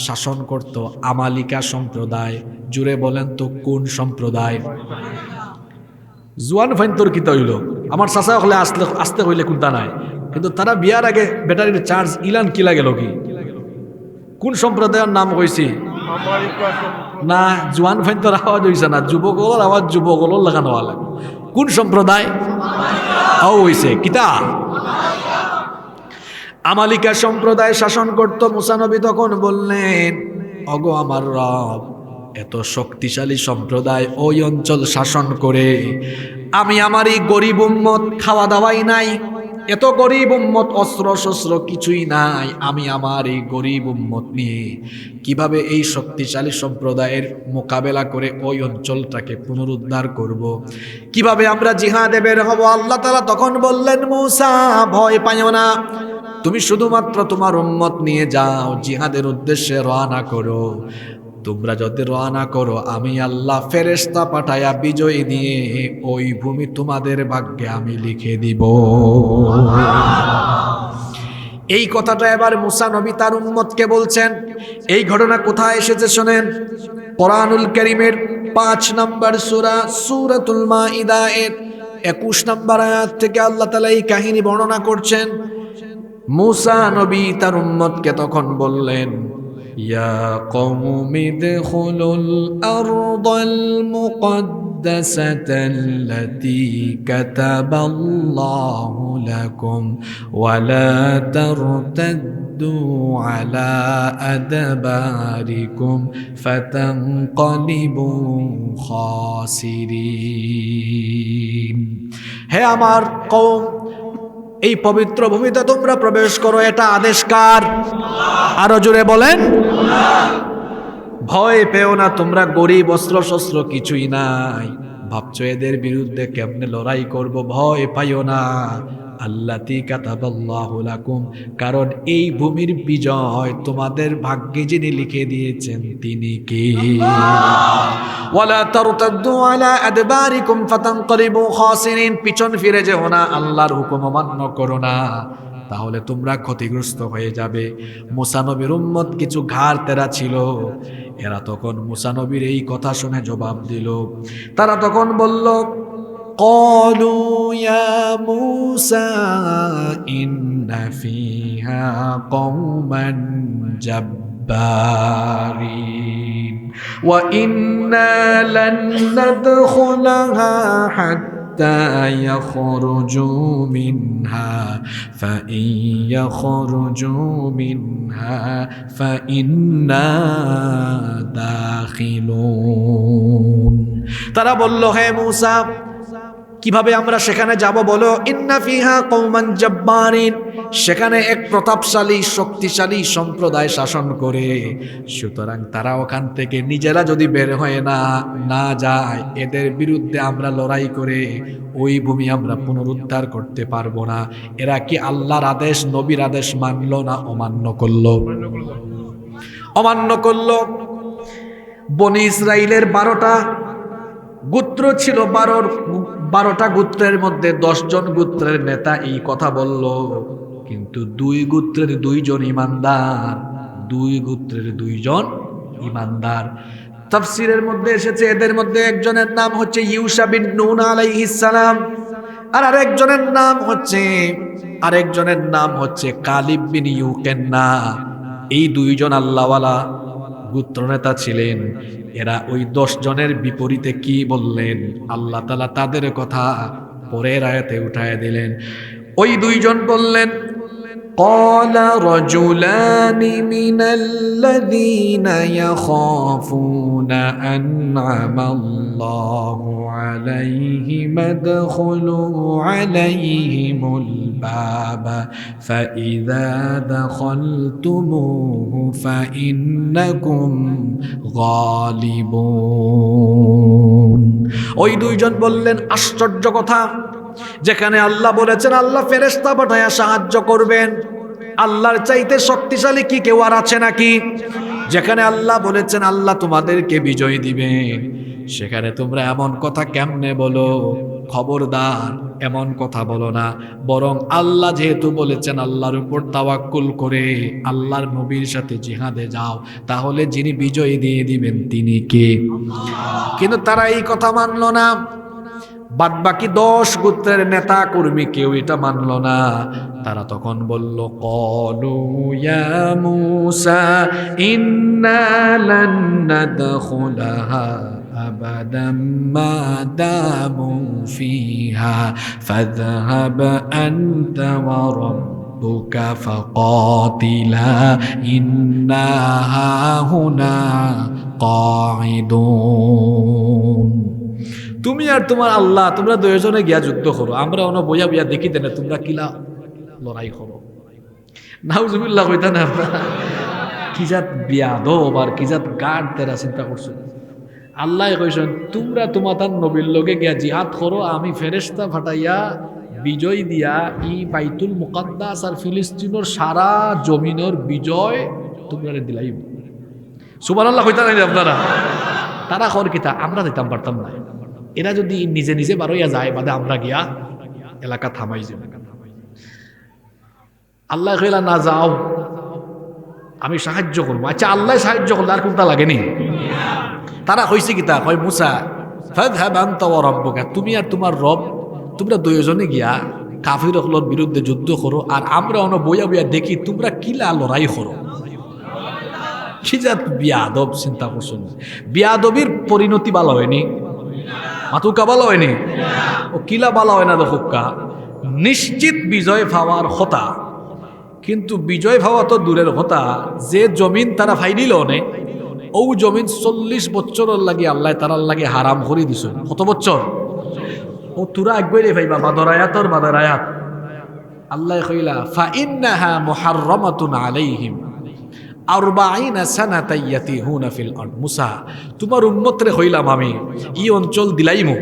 শাসন করত আমালিকা সম্প্রদায়। জুড়ে বলেন তো কোন সম্প্রদায়? জুয়ান ফাইন্তর কিতা হইল, আমার চাচা হলে আসতে হইলে কোনটা নাই, কিন্তু তারা বিয়ার আগে ব্যাটারির চার্জ ইলান কিলা গেল কি? কোন সম্প্রদায়ের নাম কইছি? না জোয়ান ফাইন্তর আওয়াজ হইছে না, যুবকর আওয়াজ যুবকর লাগানো লাগে। কোন সম্প্রদায় হইছে কিতা? আমালিকা সম্প্রদায় শাসন করত। মুসা নবী তখন বললেন, ওগো আমার রব, এত শক্তিশালী সম্প্রদায় ওই অঞ্চল শাসন করে, আমি আমার এই গরিব উম্মত খাওয়া দাওয়াই নাই, এত গরিব উম্মত অস্ত্র শস্ত্র কিছুই নাই, আমি আমার এই গরিব উম্মত নিয়ে কিভাবে এই শক্তিশালী সম্প্রদায়ের মোকাবেলা করে ওই অঞ্চলটাকে পুনরুদ্ধার করব, কিভাবে আমরা জিহাদে বের হব? আল্লাহ তাআলা তখন বললেন, মুসা ভয় পাইও না, তুমি শুধুমাত্র তোমার উম্মত নিয়ে যাও, জিহাদের উদ্দেশ্যে রওনা করো। তোমরা যদি রওনা করো, আমি আল্লাহ ফেরেশতা পাঠায়া বিজয় দিয়ে ওই ভূমি তোমাদের ভাগ্যে আমি লিখে দিব। এই কথাটা এবার মুসা নবী তার উম্মতকে বলছেন। এই ঘটনা কোথায় এসেছে শোনেন, কোরআনুল কারীমের 5 নম্বর সূরা সূরাতুল মাইদা এর 21 নম্বর আয়াত থেকে আল্লাহ তাআলা এই কাহিনী বর্ণনা করছেন। মুসা নবী তার উম্মতকে তখন বললেন, ইয়া কওমি দুখুলুল আরদাল মুকদ্দাসাতাল্লাতী কাতাবাল্লাহু লাকুম ওয়া লা তারতাদ্দু আলা আদবারিকুম ফাতানকালিবু খাসিরিন। হে আমার কওম, এই পবিত্র ভূমিতে তোমরা প্রবেশ করো, এটা আদেশ কার? আরো জোরে বলেন। ভয় পেও না, তোমরা গরিব, অস্ত্র শস্ত্র কিছুই নাই, ভাবছো এদের বিরুদ্ধে কেমনে লড়াই করব, ভয় পাইও না। আল্লাতী কাতাবাল্লাহু লাকুম, কারণ এই ভূমির বিজয় তোমাদের ভাগ্যে যিনি লিখে দিয়েছেন তিনি কে? ওয়ালা তারতাদ্দু আলা আদবারিকুম ফাতানকালিবু খাসিরিন, পিছন ফিরে যেও না, আল্লাহর হুকুম অমান্য করো না, তাহলে তোমরা ক্ষতিগ্রস্ত হয়ে যাবে। মুসা নবীর উম্মত কিছু ঘাড় তেরা ছিল, এরা তখন মুসা নবীর এই কথা শুনে জবাব দিল। তারা তখন বলল, ক্বালু ইয়া মূসা ইন্না ফিহা কওমান জাব্বারিন ওয়া ইন্না লান নাদখুলাহা হাত্তা ইয়াখরুজু মিনহা ফাইন ইয়াখরুজু মিনহা ফাইন্না দাখিলুন। তারা বলল, হে মূসা, কিভাবে আমরা সেখানে যাব বলো? ইন্না ফিহা কওমান জাব্বারিন, সেখানে এক প্রতাপশালী শক্তিশালী সম্প্রদায় শাসন করে, সুতরাং তারা ওখান থেকে নিজেরা যদি বের হয়ে না যায়, এদের বিরুদ্ধে আমরা লড়াই করে ওই ভূমি আমরা পুনরুদ্ধার করতে পারবো না। এরা কি আল্লাহর আদেশ, নবীর আদেশ মানলো না অমান্য করলো? অমান্য করলো। বনি ইসরাইলের 12টা গোত্র ছিল, 12টা গোত্রের মধ্যে 10 জন গোত্রের নেতা এই কথা বলল, কিন্তু 2 গোত্রের 2 জন ইমানদার, 2 গোত্রের 2 জন ইমানদার। তাফসীরের মধ্যে এসেছে এদের মধ্যে একজনের নাম হচ্ছে ইউশা বিন নুন আলাইহিস সালাম, আর আরেকজনের নাম হচ্ছে কালিব বিন ইউকেন্না। এই 2 জন আল্লাহওয়ালা গোত্র নেতা ছিলেন। এরা ওই 10 জনের বিপরীতে কি বললেন, আল্লাহ তাআলা তাদের কথা পরের আয়াতে উঠায় দিলেন। ওই 2 জন বললেন, ক্বালা রাজুলানি মিনাল্লাযীনা ইয়াখাফুনা আন'আমাল্লাহু আলাইহিম আদখুলু আলাইহিমুল বাবা ফাইযা দাখালতুমুহু ফাইন্নাকুম গালিবুন। ওই 2 জন বললেন, আশ্চর্য কথা, যেখানে আল্লাহ বলেছেন আল্লাহ ফেরেশতা পাঠায়া সাহায্য করবেন, আল্লাহর চাইতে শক্তিশালী কি কেউ আর আছে নাকি? যেখানে আল্লাহ বলেছেন আল্লাহ তোমাদেরকে বিজয় দিবেন, সেখানে তোমরা এমন কথা কেমনে বলো? খবরদার, এমন কথা বলো না, বরং আল্লাহ যেহেতু বলেছেন আল্লাহর উপর তাওয়াক্কুল করে আল্লাহর নবীর সাথে জিহাদে যাও, তাহলে যিনি বিজয় দিয়ে দিবেন তিনি কে? কিন্তু তারা এই কথা মানলো না। বাদ বাকি 10 গোত্রের নেতা কর্মী কেউ এটা মানল না। তারা তখন বলল, ক্বালু ইয়া মূসা ইন্না লান নাদখুলাহা আবাদাম মা দামু ফিহা ফাযহাব আনতা ওয়া রাব্বুকা ফাকাতিলা ইন্না হাহুনা কাঈদুন। তুমি আর তোমার আল্লাহ তোমরা দুইজনে গিয়া যুদ্ধ করো, আমরা অন বইয়া বইয়া দেখি দেন তোমরা কিলা লড়াই করো। নাউজুবিল্লাহ কইতা না, কি জাত বিয়াদব আর কি জাত গাঢ় তেরা চিন্তা করছো। আল্লাহ কইছেন তোমরা তোমার নবীর লগে গিয়া জিহাদ করো, আমি ফেরেশতা ফাটাইয়া বিজয় দিয়া ই বাইতুল মুকাদ্দাস আর ফিলিস্তিনের সারা জমিনের বিজয় তোমরা দিলাই। সুবহানাল্লাহ কইতা নাই আপনারা? তারা কর কিতা আমরা দিতাম পারতাম না। এরা যদি নিজে নিজে বারইয়া যায় বাদে আমরা গিয়া এলাকা থামাই যাব। আল্লাহ কইলা না যাও, আমি সাহায্য করবো। আচ্ছা আল্লাহ সাহায্য করলে আর কোনটা লাগেনি? তারা কইছে কিতা, কয় মূসা ফাযহাব আনতা ওয়া রাব্বুকা, তুমি আর তোমার রব তোমরা দুইজনে গিয়া কাফিরগুলোর বিরুদ্ধে যুদ্ধ করো, আর আমরা অন বইয়া বইয়া দেখি তোমরা কিলা লড়াই করো। কি জাত বিয়াদব চিন্তা করছেন। বিয়াদবির পরিণতি ভালো হয়নি, মাতুকা ভালো হয়নি, ও কিলা ভালো হয় না। দেখুকা নিশ্চিত বিজয় পাওয়ার হতা, কিন্তু বিজয় পাওয়া তো দূরের হতা, যে জমিন তারা ফাইনিল নে ও জমিন 40 বছরের লাগে আল্লাহ তারার লাগে হারাম করে দিছ। কত বছর? ও তুরা একবারে ভাইবা বাদরায়াতর বাদরায়াত। আল্লাহ কইলা ফা ইন্নাহা মুহাররামাতুন আলাইহিম 40 সানাতান ইয়াতিহুনা ফিল আরদ। মুসা তোমার উম্মতরে কইলাম আমি ই অঞ্চল দিলাইমু,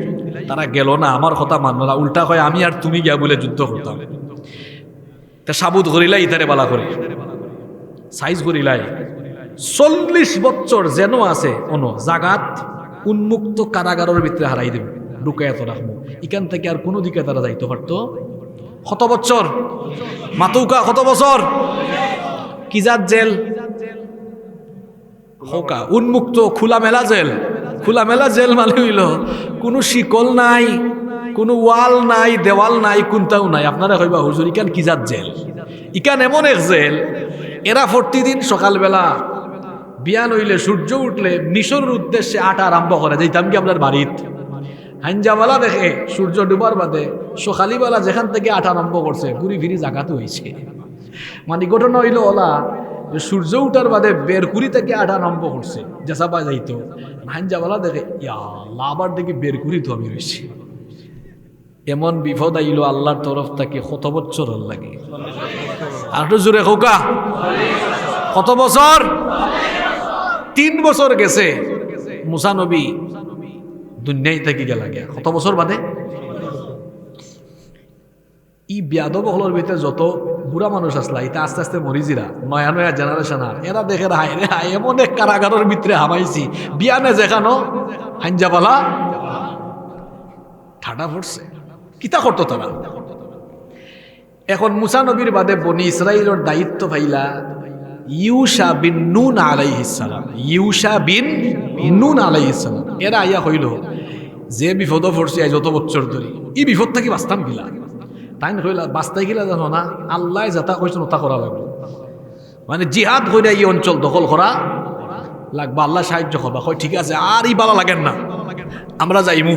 তারা গেল না, আমার কথা মানল না, উল্টা কয় আমি আর তুমি গিয়া বলে যুদ্ধ করতাম। তা সাবুত করিলাই ইতারে বালা করে সাইজ করিলাই 40 বছর যেন আছে অন জাগাত উন্মুক্ত কারাগারের ভিতরে হারাই দেব, ঢুকায়ত রাখবো। এখান থেকে আর কোনো দিকে তারা যাইতে পারতো। কত বছর? মাতুকা কত বছর? কিজাত জেল হোকা উন্মুক্ত খোলা মেলা জেল। খোলা মেলা জেল মানে হইল কোনো শিকল নাই, কোনো ওয়াল নাই, দেওয়াল নাই, কোনটাও নাই। আপনারা কইবা হুজুর ইকান কিজাত জেল? ইকান এমন এক জেল, এরা প্রতিদিন সকালবেলা বিয়ান হইলে সূর্য উঠলে মিশরের উদ্দেশ্যে আটা আরম্ভ করে যাইতাম কি আপনার বাড়িত। হাঞ্জাওয়ালা দেখে সূর্য ডুবার বাদে সকালিবেলা যেখান থেকে আটা আরম্ভ করছে ঘুরি ফিরি জাগাতে হয়েছে। মানে ঘটনা হইল ওলা যে সূর্য উঠার বাদে বেরকুরি থেকে আটা আরম্ভ করছে, যেসা পা যাইতো। হাঞ্জাওয়ালা দেখে ইয়া আবার দেখি বেরকুরি তো আমি রয়েছি। এমন বিপদ আইল আল্লাহর তরফ থেকে। কত বছর লাগে? আর একটু জোরে খোকা, কত বছর? 3 বছর গেছে মুসা নবী দুনিয়ায় থেকে গেলা গিয়া। কত বছর বাদে? ই বিয়াদব হলোর ভিতরে যত বুড়া মানুষ আসলা এটা আস্তে আস্তে মরিজিরা নয়া নয়া জেনারেশন, আর এরা দেখে হায় রে হায় এমন এক কারাগারের ভিতরে হামাইছি বিয়ানে যেখানো হাঞ্জাবালা ঠাডা পড়ছে। কিতা করতো তারা? এখন মুসা নবীর বাদে বনি ইসরাইলের দায়িত্ব পাইলা ইউশা বিন নুন আলাইহিস সালাম। ইউশা বিন নুন আলাইহিস সালাম এরা আইয়া হইল যে বিপদ পড়ছে যত বছর ধরে এই বিপদ থেকে বাঁচতাম গিলা। তাই কইলা বাঁচতাই গিলা জানো না, আল্লাহ যাতা কইছেন ওটা করা লাগবে। মানে জিহাদ কইরা এই অঞ্চল দখল করা লাগবে, আল্লাহ সাহায্য করবা। কই ঠিক আছে আর ই বালা লাগেন না, আমরা যাইমু।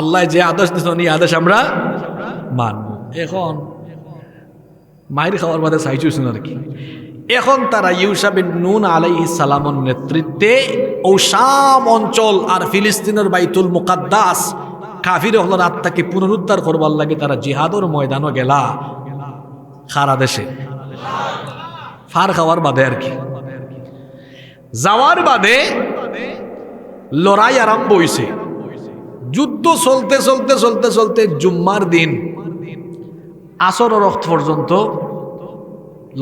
আল্লাহ যে আদেশ দিছেন এই আদেশ আমরা মানব। এখন মায়ের খাওয়ার বাদে চাইছেন আর কি। এখন তারা ইউশা বিন নুন আলাইহিস সালামের নেতৃত্বে ও শাম অঞ্চল আর ফিলিস্তিনের বাইতুল মুকাদ্দাস কাফির হলোর আত্মাকে পুনরুদ্ধার করবার লাগে তারা জিহাদর ময়দানও গেলা। সারা দেশে ফার খাওয়ার বাদে আর কি। যাওয়ার বাদে লড়াই আরম্ভ হইছে। যুদ্ধ চলতে চলতে চলতে চলতে জুম্মার দিন আসর রক্ত পর্যন্ত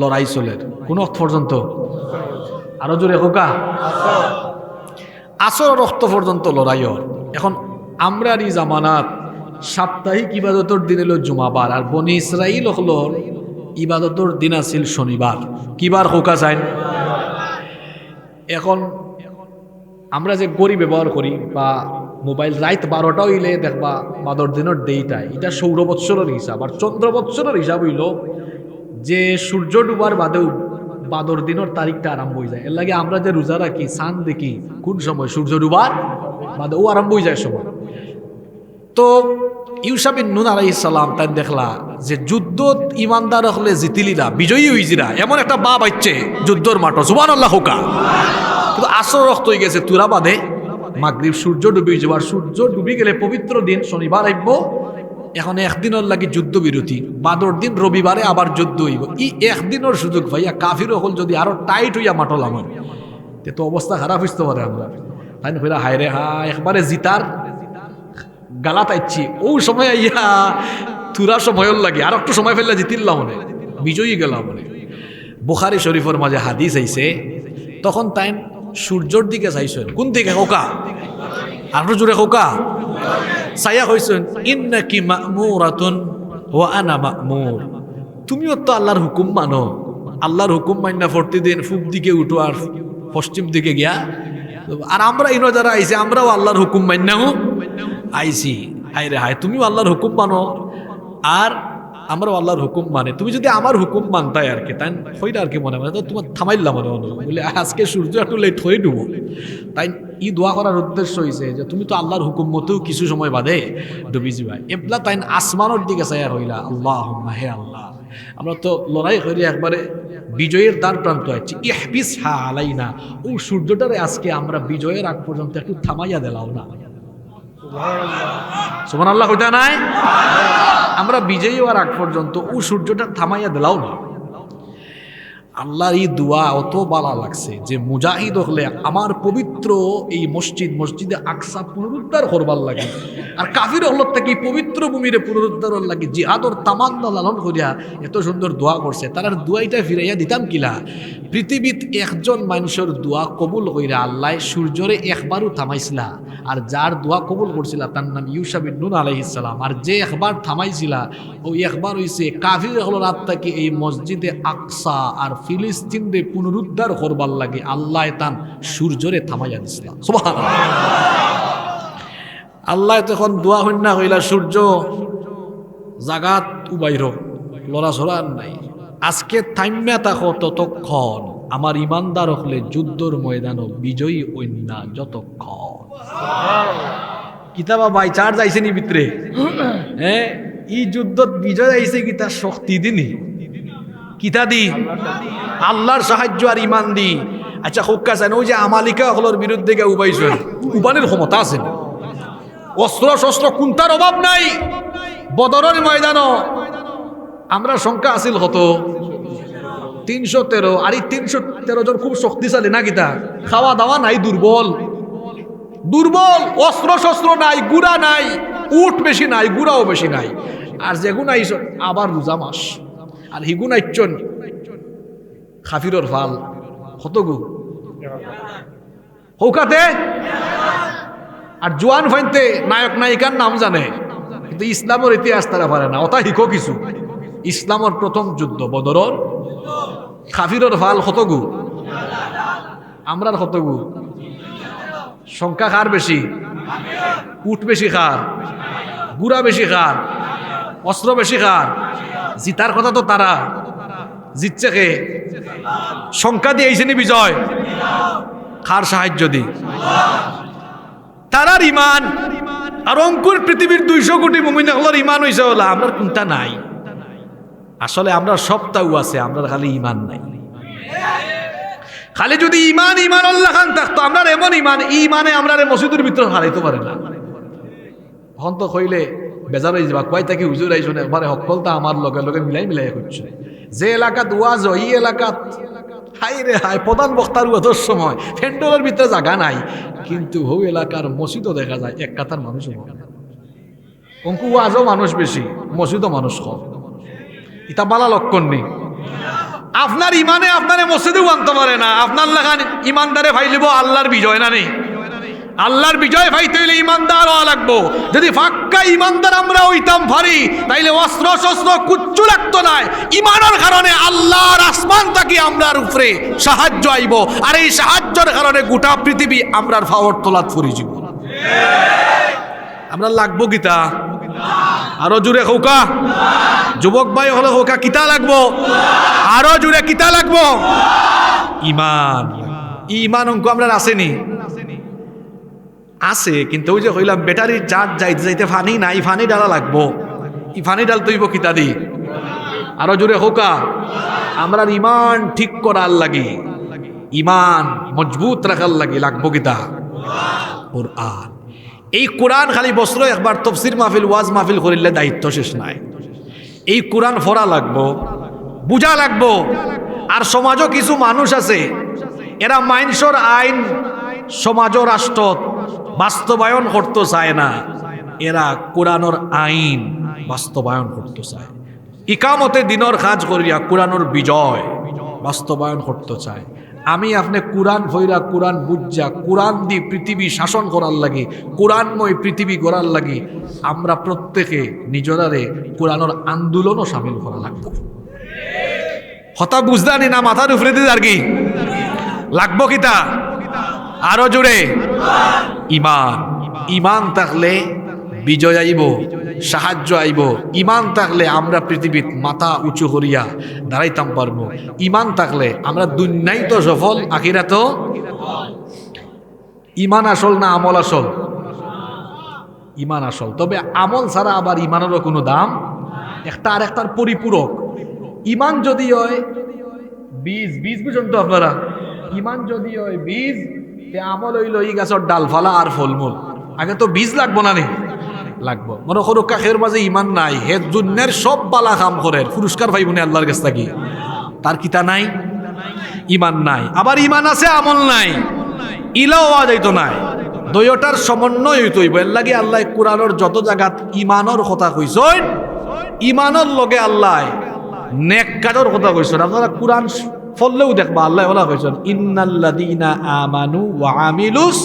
লড়াই চলে। কোন অর্থ পর্যন্ত? আরো জোরে হোকা। আসর রক্ত পর্যন্ত লড়াই হয়। এখন আমরার এই জামানাত সাপ্তাহিক ইবাদতর দিন এলো জুমাবার, আর বনি ইসরাইল হলো ইবাদতর দিন আছিল শনিবার। কিবার হোকা চাই? এখন আমরা যে গড়ি ব্যবহার করি বা মোবাইল রাত 12টা হইলে দেখবা বাদর দিনের ডেইটাই এটা সৌর বৎসরের হিসাব, আর চন্দ্র বৎসরের হিসাব হইল যে সূর্য ডুবার বাদেও বাদর দিনের তারিখটা আরম্ভ হয়ে যায়। এর লাগে আমরা যে রোজা রাখি চাঁদ দেখি কোন সময় সূর্য ডুবার বাদে ও আরম্ভ হয়ে যায় সময়। তো ইউসা বিন নুন আলাইহিস সালাম তাই দেখলা যে যুদ্ধ ইমানদার হলে জিতিলিরা বিজয়ী হইজিরা এমন একটা বা বাচ্চে যুদ্ধর মাঠ সুবহানাল্লাহ হোকা। কিন্তু আসর রক্ত হয়ে গেছে তুরা বাদে মাগরিব সূর্য ডুবে যাবার, সূর্য ডুবে গেলে পবিত্র দিন শনিবার আইব, এখন একদিনের লাগে যুদ্ধ বিরতি, বাদর দিন রবিবারে আবার যুদ্ধ হইব। ই একদিনের সুযোগ ভাইয়া কাফির হল যদি আরো টাইট হইয়া মাঠল আমার তো অবস্থা খারাপ হইতে পারে। আমরা তাই না হায় রে হা একবারে জিতার গালা তাইছি ও সময় আইয়া তুরা সময় লাগে আর একটু সময় ফেললে জিতিল্লাম মনে বিজয়ী গেলাম মনে। বুখারী শরীফের মাঝে হাদিস আইছে তখন তাই সূর্যর দিকে চাইছেন কোন দিকে হোকা আরো জোরে হোকা সাইয়া কইছেন ইন্নাকি মা'মুরাতুন ওয়া আনা মা'মুর, তুমিও তো আল্লাহর হুকুম মানো, আল্লাহর হুকুম মাইনা প্রতিদিন পূব দিকে উঠো আর পশ্চিম দিকে গিয়া, আর আমরা ইনো যারা আইছি আমরাও আল্লাহর হুকুম মাইনাও আইছি। হায় রে হায় তুমিও আল্লাহর হুকুম মানো আর আমরাও আল্লাহর হুকুম মানে, তুমি যদি আমার হুকুম মানতাই আর কি তাই হইলে আর কি মনে মানে তো তোমার থামাইলাম মনে মনে বলে আজকে সূর্য একটু লেট হয়ে ডুবো। তাই ই দোয়া করার উদ্দেশ্য হয়েছে যে তুমি তো আল্লাহর হুকুম মতেও কিছু সময় বাদে ডুবি যাবা। এবলা তাই আসমানের দিকে চাই আর হইলা আল্লাহুম্মা হে আল্লাহ আমরা তো লড়াই করি একবারে বিজয়ের দ্বার প্রান্ত আছি, ইহবিস হা আলাইনা ও সূর্যটারে আজকে আমরা বিজয়ের আগ পর্যন্ত একটু থামাইয়া দিলাও না। সুবহানাল্লাহ কইতা নাই আমরা বিজয়ী হওয়ার আগ পর্যন্ত ও সূর্যটা থামাইয়া দিলাও না। আল্লাহর এই দোয়া অত বালা লাগছে যে মুজাহিদ হলে আমার পবিত্র এই মসজিদে আকসা পুনরুদ্ধার করবার লাগে, আর কাফির হল থেকে পবিত্র ভূমিরে পুনরুদ্ধার লাগে জিহাদর তামান্না লালন করিয়া এত সুন্দর দোয়া করছে। তার দোয়াইটা ফিরাইয়া দিতাম কিলা পৃথিবীত একজন মানুষের দোয়া কবুল কইরা আল্লাহ সূর্যরে একবারও থামাইছিলা, আর যার দোয়া কবুল করছিল তার নাম ইউসা বিন নুন আলাইহিস সালাম, আর যে একবার থামাইছিলা ওই একবার হইছে কাফির হল রাত থেকে এই মসজিদে আকসা আর ফিলিস্তিনরে পুনরুদ্ধার করবার লাগে আল্লাহ তান সূর্যরে থামাইয়া দিছিলাম। সুবহানাল্লাহ আল্লাহ তখন দোয়া হইনা হইলা সূর্য জাগাত উবাইর লড়াছড়া নাই, আজকে থাইম্যা থাকো ততক্ষণ আমার ইমানদার হলে যুদ্ধর ময়দানও বিজয়ী অন্যা যতক্ষণ। কিতাবা ভাই চার যাইছে নি ভিতরে হ্যাঁ এই যুদ্ধত বিজয় আইছে কি তার শক্তি দিনি কিতা দি আল্লাহর সাহায্য আর ইমান দি। আচ্ছা হোক্কা চান ওই যে আমালিকা হলোর বিরুদ্ধে গিয়ে উবাইছেন উবানের ক্ষমতা আছে না, অস্ত্র শস্ত্র কুন্তার অভাব নাই। বদরের ময়দানও আমরা সংখ্যা আসিল হতো 313, আর এই 313 জন খুব শক্তিশালী না কিতা খাওয়া দাওয়া নাই দুর্বল অস্ত্র শস্ত্র নাই গুড়া নাই উট বেশি নাই গুড়াও বেশি নাই, আর যেগুন আইস আবার রোজা মাস আর হিগুন আইচন খাফিরর ফাল কতগু হৌকাতে আর জোয়ান ফাইনতে নায়ক নায়িকার নাম জানে কিন্তু ইসলামের ইতিহাস তারা পারে না। ওটা হিকো কিছু ইসলামের প্রথম যুদ্ধ বদরর খাফিরর ফাল কতগু আমরার কতগু সংখ্যা কার বেশি উট বেশি খার গুড়া বেশি খার অস্ত্র বেশি খার জিতার কথা তো তারা জিতছে কে সংখ্যা দিয়ে আইসেনি বিজয় খার সাহায্য দি তারার ইমান আর অঙ্কুর পৃথিবীর 200 কোটি মুমিন হলার ইমান হইছে হলা আমরা কোনটা নাই। আসলে আমরা সবটাও আছে আমরা খালি ইমান নাই। খালি যদি ইমান আল্লাহ খান থাকতো আমরা এমন ইমানে আমরা মসজিদের ভিতরে হারাইতে পারে না। এখন তো কইলে বেজার হয়ে যাবা কয় থাকি হুজুর আইসুন একবারে সকলটা আমার লগে লগে মিলাই করছে। যে এলাকাত ওয়াজ হয় এই এলাকাত হাই রে হাই প্রধান বক্তার ওয়াজের সময় ফেন্ডলের ভিতরে জায়গা নাই, কিন্তু হৌ এলাকার মসজিদও দেখা যায় এক কাতার মানুষ অঙ্কু ওয়াজও মানুষ বেশি মসজিদও মানুষ কম। এটা বালা লক্ষণ নেই। আপনার ইমানে আপনার মসজিদেও আনতে পারে না, আপনার লাগান ইমানদারে ভাই লিব আল্লাহর বিজয় না নেই। আল্লাহর বিজয় ভাইতে হইলে ইমানদার হওয়া লাগবো। যদি ফাক্কা ইমানদার আমরা হইতাম পারি তাইলে অস্ত্র শস্ত্র কুচ্ছু লাগতো না। ইমানের কারণে আল্লাহর আসমান থাকি আমরার উপরে সাহায্য আইব, আর এই সাহায্যের কারণে গোটা পৃথিবী আমরার ফাওয়ার তোলাত ফুরি যাব। আমরা লাগবো কিতা? আরো জুড়ে হৌকা যুবক ভাই হলে হৌকা কিতা লাগবো? আরো জুড়ে কিতা লাগবো? ইমান। ইমান অঙ্ক আমরা আসেনি, আছে, কিন্তু ওই যে হইলাম ব্যাটারির চার্জ যাইতে যাইতে ফানি নাই, ফানি ডালা লাগবো। ই ফানি ডাল তৈব কিতা দি? আরো জুড়ে হৌকা আমরা ইমান ঠিক করার লাগি, ইমান মজবুত রাখার লাগি লাগবো কিতা? কোরআন। এই কোরআন খালি বছর একবার তফসির মাহফিল ওয়াজ মাহফিল করিলে দায়িত্ব শেষ নাই। এই কোরআন পড়া লাগবো, বুঝা লাগবো। আর সমাজও কিছু মানুষ আছে, এরা মাইনসর আইন সমাজ রাষ্ট্র বাস্তবায়ন করতে চায় না, এরা কোরআনের আইন বাস্তবায়ন করতে চায়। ইকামতে দিনের কাজ করিয়া কোরআনের বিজয় বাস্তবায়ন করতে চায়। আমি আপনি কোরআন ভৈরা, কোরআন বুঝা, কোরআন দি পৃথিবী শাসন করার লাগি, কোরআনময় পৃথিবী গড়ার লাগি আমরা প্রত্যেকে নিজরারে কোরআনের আন্দোলনও সামিল করা লাগবো। হতা বুঝদানি না মাথার উপরে দিয়ে আর কি লাগবো কিতা? আরো জোরে ইমান। ইমান থাকলে বিজয় আইব, সাহায্য আইব। ইমান থাকলে আমরা পৃথিবীত মাথা উঁচু করিয়া দাঁড়াইতাম পারবো। ইমান থাকলে আমরা দুনিয়াই তো সফল, আখিরাতেও। ইমান আসল না আমল আসল? ইমান আসল। তবে আমল ছাড়া আবার ইমানেরও কোনো দাম, একটা আর একটার পরিপূরক। ইমান যদি হয় বীজ, বীজ বুঝুন তো আপনারা, ইমান যদি হয় বীজ, আমল হইল এই গাছের ডালফালা আর ফলমূল। আগে তো বীজ লাগবো না নি? লাগবো। মনে করো কাকের মাঝে ইমান নাই, হে দুনিয়ার সব বালা কাম করে, পুরস্কার পাইব না আল্লাহর কাছ থেকে, তার কিতা নাই? ইমান নাই। আবার ইমান আছে আমল নাই, ইলাও আওয়া যাইতো নাই। দুইটার সমন্বয় হইতে হইব। এর লাগে আল্লাহ কোরআনের যত জায়গাত ইমানের কথা কইছেন, ইমানের লগে আল্লাহ নেক কাজের কথা কইছেন। আপনারা কোরআন ফললেও দেখবা আল্লাহ ওলা কইছেন ইন্নাল্লাযীনা আমানু ওয়া আমিলুস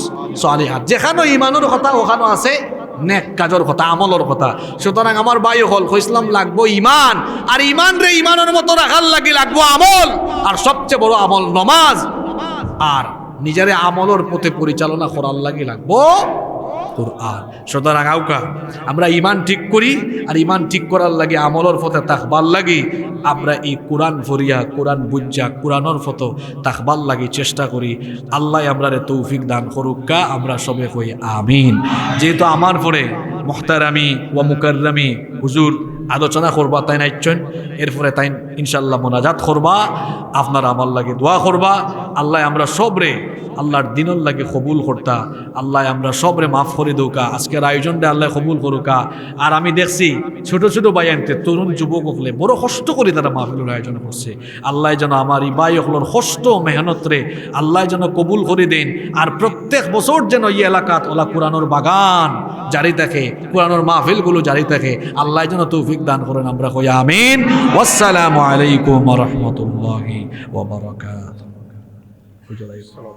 সালিহাত। যেখানে ইমানের কথা ওখানে আছে নেক কাজের কথা, আমলের কথা। সুতরাং আমার ভাই হল কইসলাম লাগবো ইমান, আর ইমান রে ইমানের মতো রাখার লাগি লাগবো আমল। আর সবচেয়ে বড় আমল নমাজ। আর নিজের আমলের পথে পরিচালনা করার লাগি লাগবো কোরআন। সুতরাং আউকা আমরা ইমান ঠিক করি, আর ইমান ঠিক করার লাগে আমলের পথে তাকবার লাগি আমরা এই কোরআন ফরিয়া, কোরআন বুঝা, কোরআনের পথে তাকবার লাগি চেষ্টা করি। আল্লাহ আমরা রে তৌফিক দান করুকা, আমরা সবে কই আমিন। যেহেতু আমার পরে মুহতারামি ওয়া মুকাররামি হুজুর আলোচনা করবা, তাই নাইছেন, এরপরে তাই ইনশাল্লাহ মোনাজাত করবা, আপনার আমার লাগে দোয়া করবা। আল্লাহ আমরা সবরে আল্লাহর দিনের লাগে কবুল করতা, আল্লাহ আমরা সবরে মাফ করে দৌকা। আজকের আয়োজনটা আল্লাহ কবুল করুকা। আর আমি দেখছি ছোট ছোট ভাই আনতে তরুণ যুবক হলে বড় কষ্ট করে তারা মাহফিলের আয়োজন করছে। আল্লাহ যেন আমার এই ভাই হলোর কষ্ট মেহনত রে আল্লাহ যেন কবুল করে দেন। আর প্রত্যেক বছর যেন এই এলাকাত ওলা কোরআনের বাগান জারি থাকে, কোরআনের মাহফিলগুলো জারি থাকে। আল্লাহ যেন তৌফিক দান করেন, আমরা কই আমিন। আসসালামু আলাইকুম ওয়া রাহমাতুল্লাহি ওয়া বারাকাতুহু।